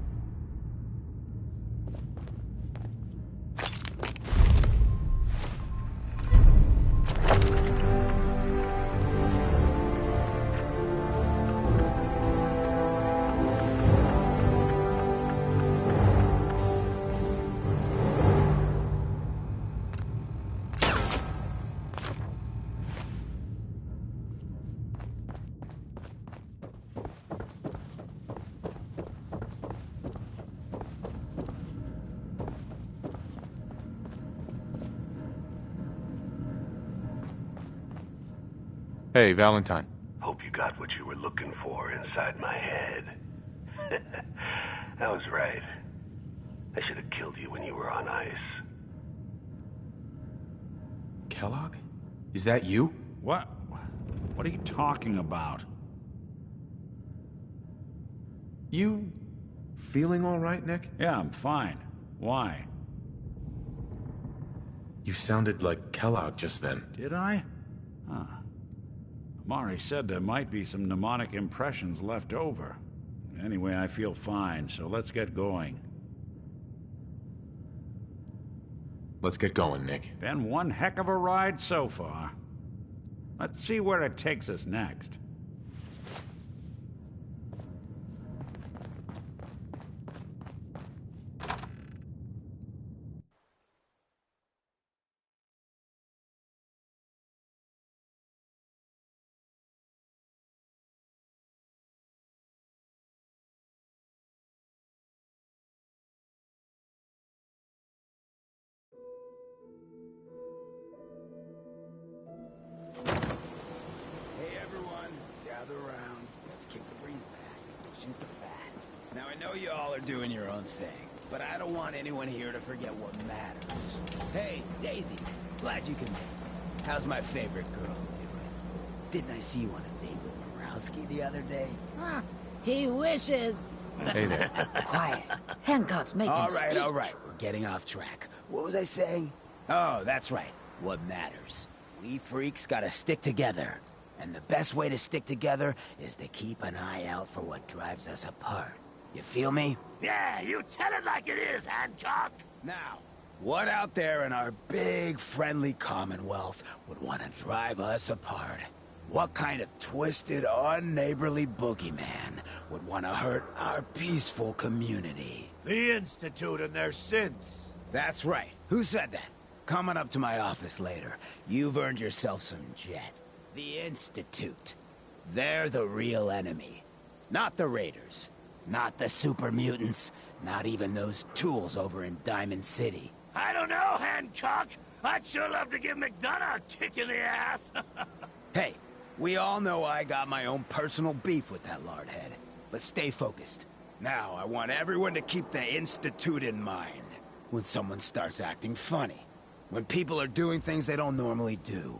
A: Hey, Valentine.
E: Hope you got what you were looking for inside my head. I was right. I should have killed you when you were on ice.
A: Kellogg? Is that you?
B: What? What are you talking about?
A: You feeling all right, Nick?
B: Yeah, I'm fine. Why?
A: You sounded like Kellogg just then.
B: Did I? Huh. Mari said there might be some mnemonic impressions left over. Anyway, I feel fine, so let's get going.
A: Let's get going, Nick.
B: Been one heck of a ride so far. Let's see where it takes us next.
R: Doing your own thing, but I don't want anyone here to forget what matters. Hey, Daisy, glad you can make it. How's my favorite girl doing? Didn't I see you on a date with Morowski the other day?
O: Ah, he wishes.
A: Hey there.
O: Quiet. Hancock's making
R: all
O: speech.
R: right, we're getting off track. What was I saying? Oh, that's right. What matters. We freaks gotta stick together. And the best way to stick together is to keep an eye out for what drives us apart. You feel me?
P: Yeah, you tell it like it is, Hancock!
R: Now, what out there in our big, friendly Commonwealth would want to drive us apart? What kind of twisted, unneighborly boogeyman would want to hurt our peaceful community?
P: The Institute and their synths.
R: That's right. Who said that? Coming up to my office later. You've earned yourself some jet. The Institute. They're the real enemy. Not the Raiders. Not the super mutants. Not even those tools over in Diamond City.
P: I don't know, Hancock. I'd sure love to give McDonough a kick in the ass.
R: Hey, we all know I got my own personal beef with that lardhead. But stay focused. Now, I want everyone to keep the Institute in mind. When someone starts acting funny. When people are doing things they don't normally do.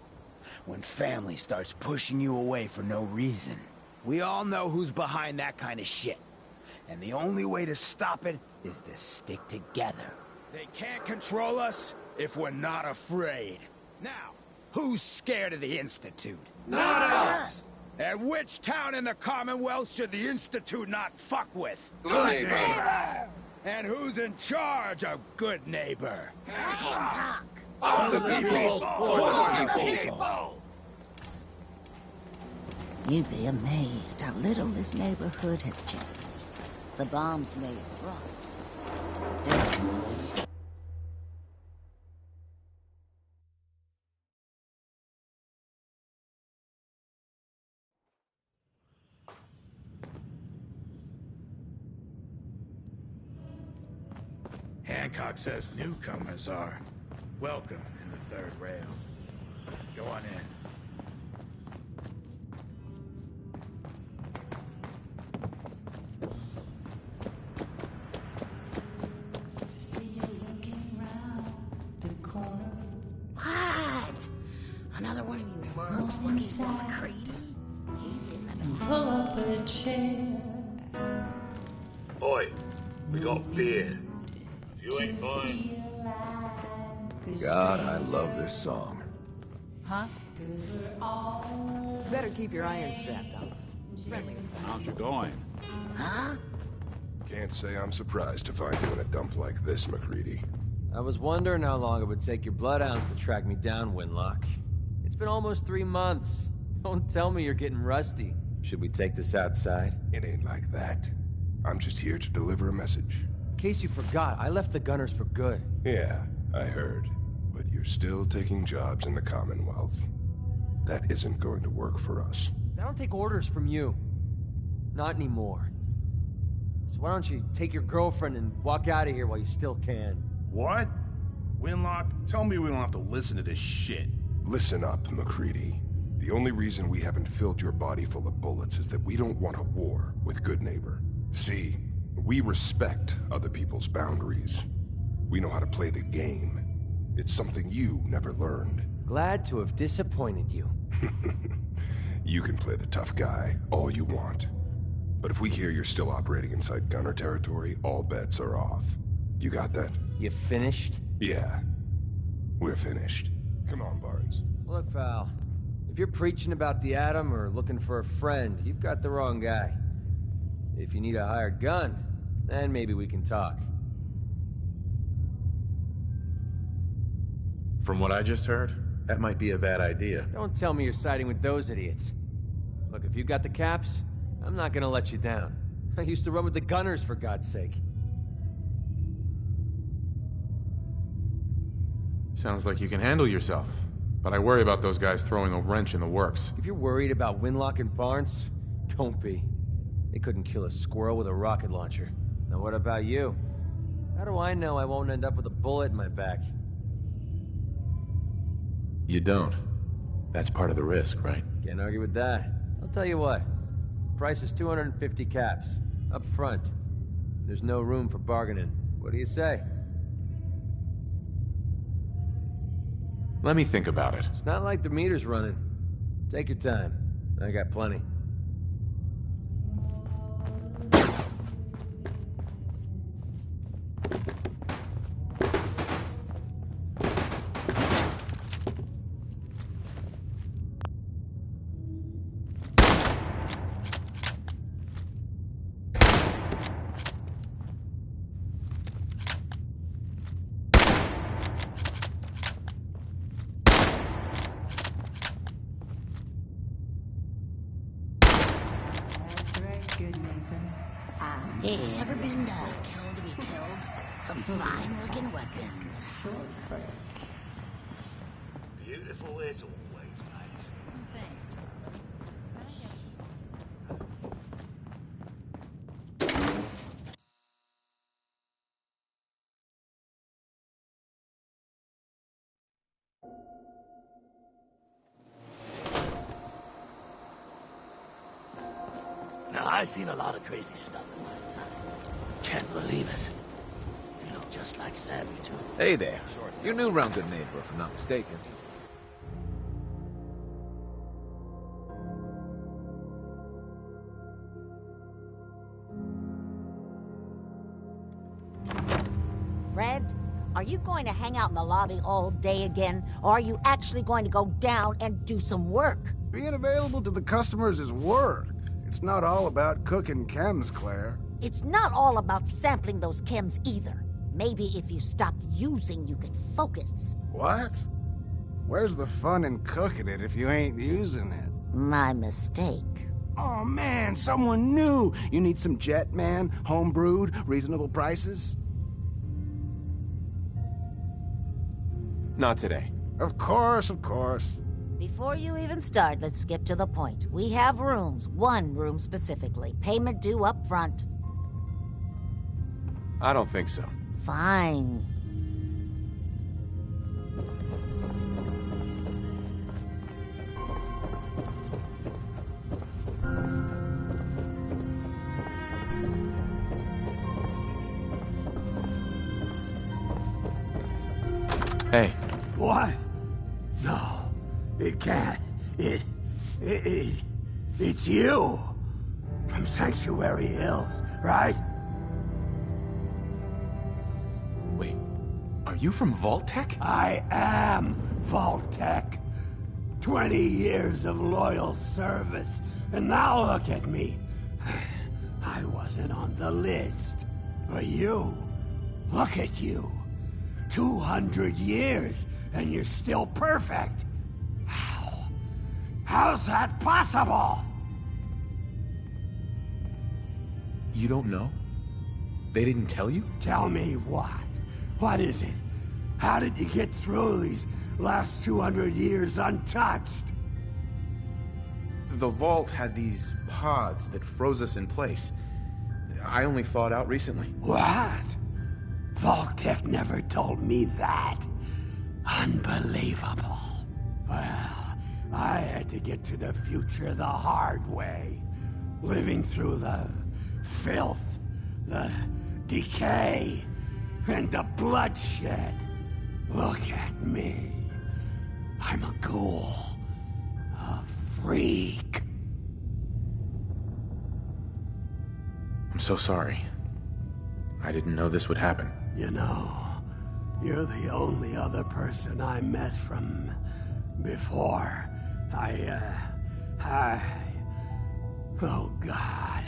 R: When family starts pushing you away for no reason. We all know who's behind that kind of shit. And the only way to stop it is to stick together. They can't control us if we're not afraid. Now, who's scared of the Institute?
P: Not us!
R: And which town in the Commonwealth should the Institute not fuck with?
P: Good neighbor!
R: And who's in charge of Good Neighbor?
P: Hancock!
R: Of the people, for the people!
O: You'd be amazed how little this neighborhood has changed. The bombs may have dropped.
Q: Hancock says newcomers are welcome in the third rail. Go on in.
O: What? Another one of you worms looking for McCready? He's in the
S: Pull up a chair.
P: Oi, we got beer. If you ain't buying.
E: God, I love this song.
D: Huh? Better keep your iron strapped up. Friendly.
B: How's it going?
O: Huh?
E: Can't say I'm surprised to find you in a dump like this, McCready.
T: I was wondering how long it would take your bloodhounds to track me down, Winlock. It's been almost 3 months. Don't tell me you're getting rusty. Should we take this outside?
E: It ain't like that. I'm just here to deliver a message.
T: In case you forgot, I left the Gunners for good.
E: Yeah, I heard. But you're still taking jobs in the Commonwealth. That isn't going to work for us.
T: I don't take orders from you. Not anymore. So why don't you take your girlfriend and walk out of here while you still can?
Q: What? Winlock, tell me we don't have to listen to this shit.
E: Listen up, McCready. The only reason we haven't filled your body full of bullets is that we don't want a war with Good Neighbor. See, we respect other people's boundaries. We know how to play the game. It's something you never learned.
T: Glad to have disappointed you.
E: You can play the tough guy all you want. But if we hear you're still operating inside Gunner territory, all bets are off. You got that?
T: You finished?
E: Yeah. We're finished. Come on, Barnes.
T: Look, pal. If you're preaching about the Atom or looking for a friend, you've got the wrong guy. If you need a hired gun, then maybe we can talk.
A: From what I just heard, that might be a bad idea.
T: Don't tell me you're siding with those idiots. Look, if you got the caps, I'm not gonna let you down. I used to run with the Gunners, for God's sake.
A: Sounds like you can handle yourself. But I worry about those guys throwing a wrench in the works.
T: If you're worried about Winlock and Barnes, don't be. They couldn't kill a squirrel with a rocket launcher. Now what about you? How do I know I won't end up with a bullet in my back?
A: You don't. That's part of the risk, right?
T: Can't argue with that. I'll tell you what. Price is 250 caps. Up front. There's no room for bargaining. What do you say?
A: Let me think about it.
T: It's not like the meter's running. Take your time. I got plenty.
O: Hey, ever been killed to be killed? Some fine-looking weapons.
P: Beautiful as always, mate. Now, I've seen a lot of crazy stuff in my time. Can't believe it. You look just like Sam, you two.
F: Hey there. You're new around Good Neighbor, if I'm not mistaken.
O: Fred, are you going to hang out in the lobby all day again? Or are you actually going to go down and do some work?
I: Being available to the customers is work. It's not all about cooking chems, Claire.
O: It's not all about sampling those chems either. Maybe if you stopped using, you could focus.
I: What? Where's the fun in cooking it if you ain't using it?
O: My mistake.
I: Oh man, someone new! You need some Jet, man? Home-brewed, reasonable prices?
F: Not today.
I: Of course, of course.
O: Before you even start, let's skip to the point. We have rooms, one room specifically. Payment due up front.
F: I don't think so.
O: Fine.
F: Hey.
P: What? No, it can't. It's you. From Sanctuary Hills, right?
F: Wait, are you from Vault-Tec?
P: I am Vault-Tec. 20 years of loyal service, and now look at me. I wasn't on the list. But you, look at you. 200 years, and you're still perfect. How? How's that possible?
A: You don't know? They didn't tell you?
P: Tell me what? What is it? How did you get through these last 200 years untouched?
A: The vault had these pods that froze us in place. I only thawed out recently.
P: What? Vault-Tec never told me that. Unbelievable. Well, I had to get to the future the hard way. Living through the filth, the decay, and the bloodshed. Look at me. I'm a ghoul. A freak.
A: I'm so sorry. I didn't know this would happen.
P: You know, you're the only other person I met from before. Oh God.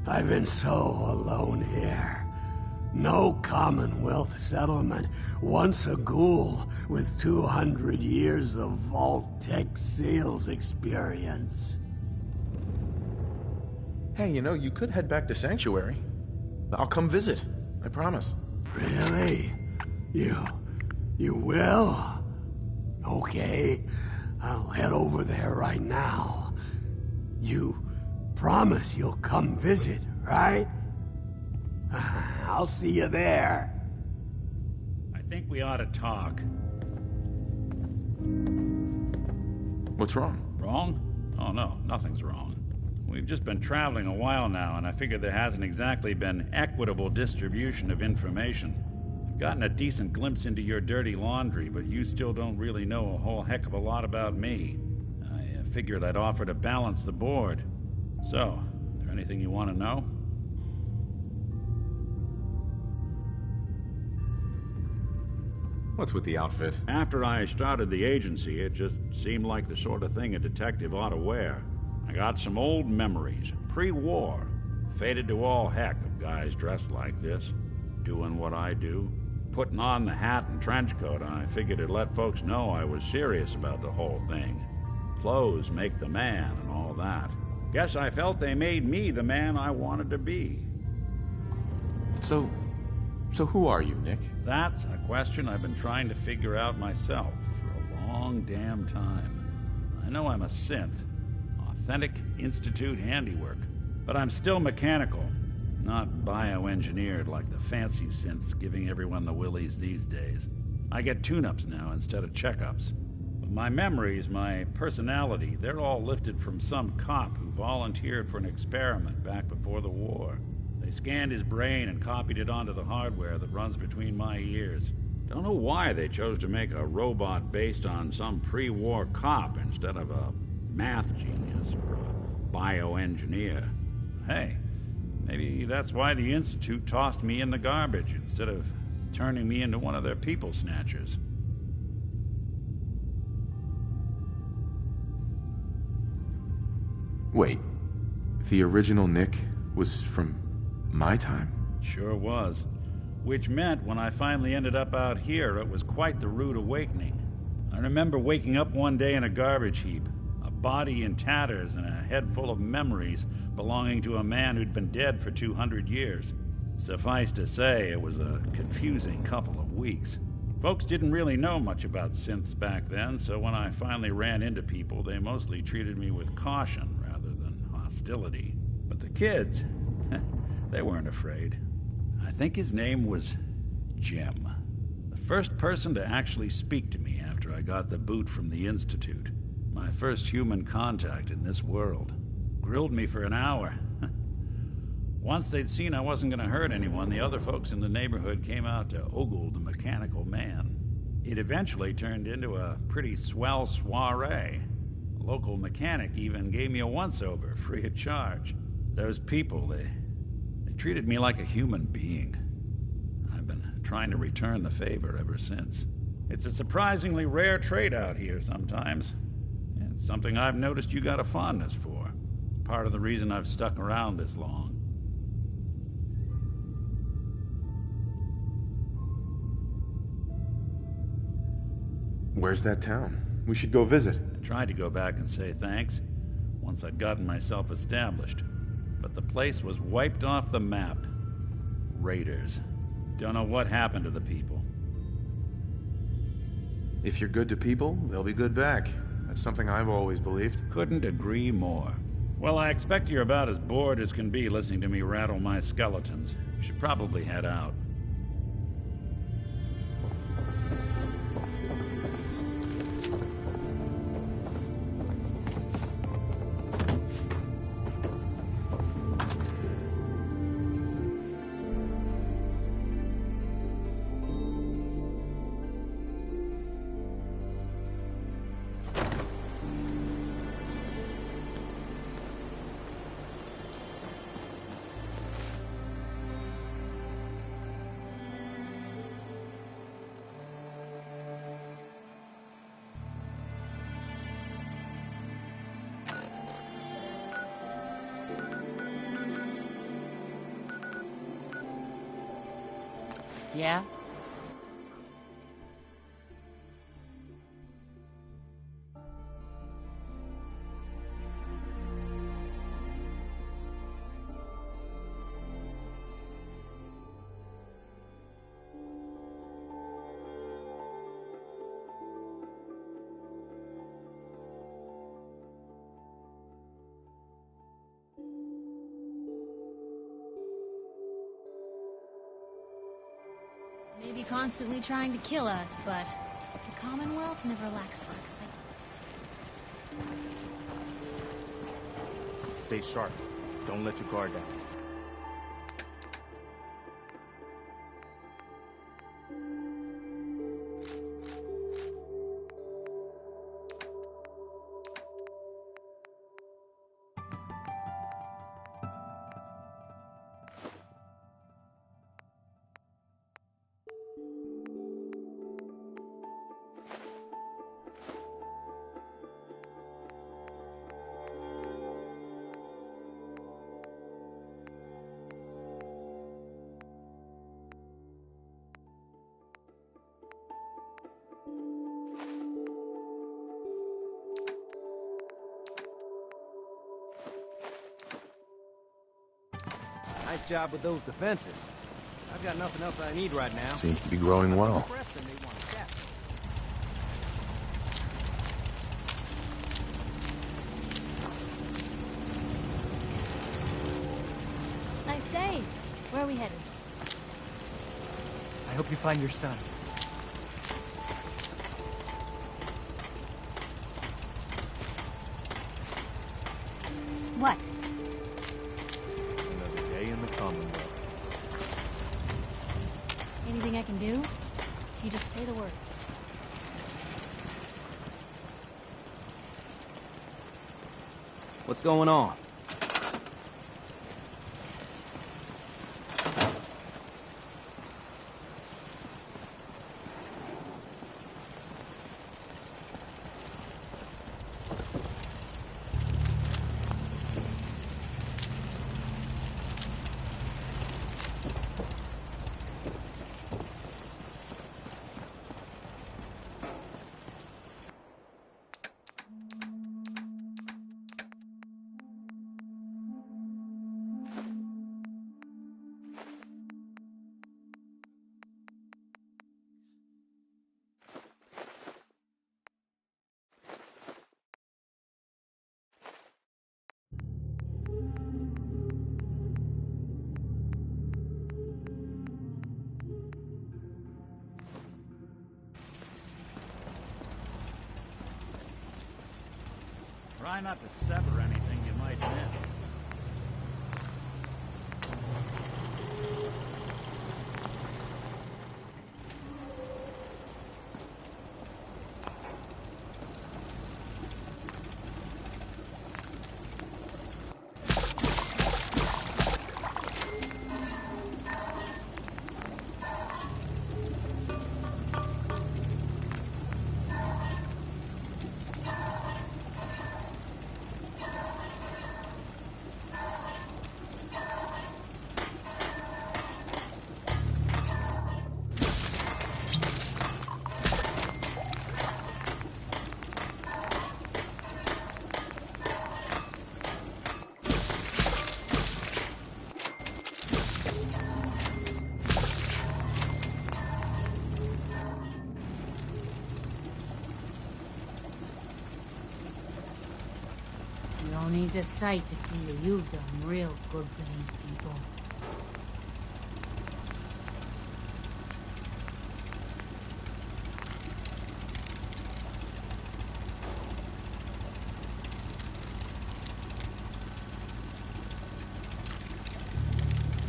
P: I've been so alone here. No Commonwealth settlement. Once a ghoul with 200 years of Vault-Tec sales experience.
A: Hey, you know, you could head back to Sanctuary. I'll come visit. I promise.
P: Really? You will? Okay. I'll head over there right now. You promise you'll come visit, right? I'll see you there.
B: I think we ought to talk.
A: What's wrong?
B: Wrong? Oh no, nothing's wrong. We've just been traveling a while now, and I figure there hasn't exactly been equitable distribution of information. I've gotten a decent glimpse into your dirty laundry, but you still don't really know a whole heck of a lot about me. I figured I'd offer to balance the board. So, is there anything you want to know?
F: What's with the outfit?
B: After I started the agency, it just seemed like the sort of thing a detective ought to wear. I got some old memories, pre-war. Faded to all heck of guys dressed like this, doing what I do. Putting on the hat and trench coat, I figured it'd let folks know I was serious about the whole thing. Clothes make the man and all that. Guess I felt they made me the man I wanted to be.
A: So who are you, Nick?
B: That's a question I've been trying to figure out myself for a long damn time. I know I'm a synth, authentic Institute handiwork, but I'm still mechanical, not bioengineered like the fancy synths giving everyone the willies these days. I get tune-ups now instead of checkups. But my memories, my personality, they're all lifted from some cop who volunteered for an experiment back before the war. They scanned his brain and copied it onto the hardware that runs between my ears. Don't know why they chose to make a robot based on some pre-war cop instead of a math genius or a bioengineer. Hey, maybe that's why the Institute tossed me in the garbage instead of turning me into one of their people snatchers.
A: Wait, the original Nick was from my time?
B: Sure was. Which meant when I finally ended up out here, it was quite the rude awakening. I remember waking up one day in a garbage heap, a body in tatters and a head full of memories belonging to a man who'd been dead for 200 years. Suffice to say, it was a confusing couple of weeks. Folks didn't really know much about synths back then, so when I finally ran into people, they mostly treated me with caution rather than hostility. But the kids, they weren't afraid. I think his name was Jim. The first person to actually speak to me after I got the boot from the Institute. My first human contact in this world. Grilled me for an hour. Once they'd seen I wasn't going to hurt anyone, the other folks in the neighborhood came out to ogle the mechanical man. It eventually turned into a pretty swell soiree. A local mechanic even gave me a once-over, free of charge. Those people, they treated me like a human being. I've been trying to return the favor ever since. It's a surprisingly rare trait out here sometimes. It's something I've noticed you got a fondness for. Part of the reason I've stuck around this long.
A: Where's that town? We should go visit.
B: I tried to go back and say thanks, once I'd gotten myself established. But the place was wiped off the map. Raiders. Don't know what happened to the people.
A: If you're good to people, they'll be good back. That's something I've always believed.
B: Couldn't agree more. Well, I expect you're about as bored as can be listening to me rattle my skeletons. Should probably head out.
G: Yeah?
L: Maybe constantly trying to kill us, but the Commonwealth never lacks for excitement.
F: Stay sharp. Don't let your guard down.
T: Nice job with those defenses. I've got nothing else I need right now.
A: Seems to be growing well.
L: Nice day. Where are we headed?
C: I hope you find your son.
L: What?
C: Another day in the Commonwealth.
L: Anything I can do? You just say the word.
T: What's going on?
B: Try not to sever anything you might miss.
L: You don't need the sight to see that you've done real good for these people.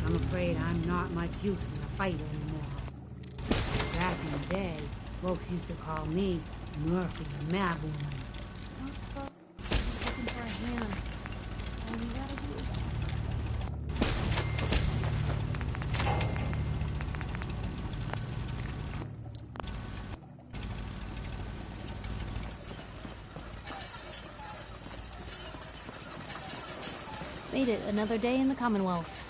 L: I'm afraid I'm not much use in the fight anymore. Back in the day, folks used to call me Murphy the Mad Woman. Looking for a hand. All you gotta do is... Made it another day in the Commonwealth.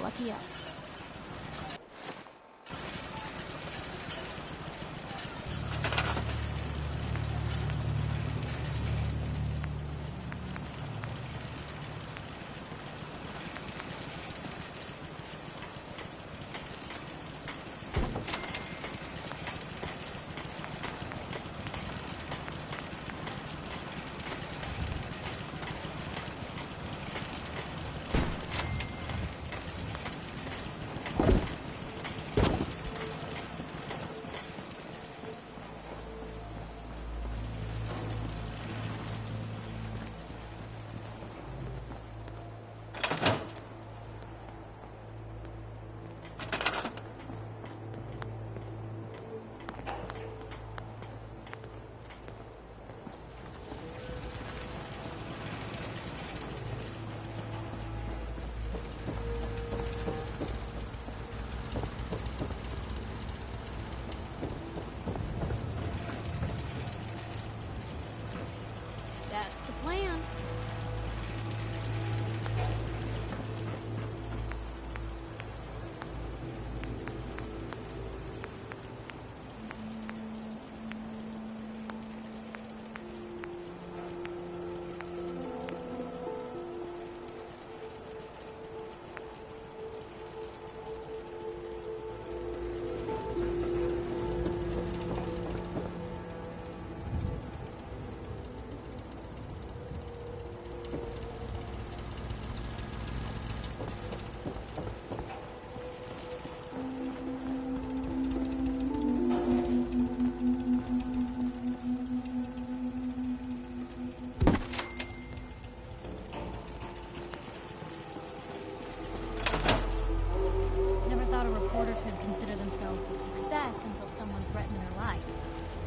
L: Lucky us.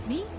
G: Me?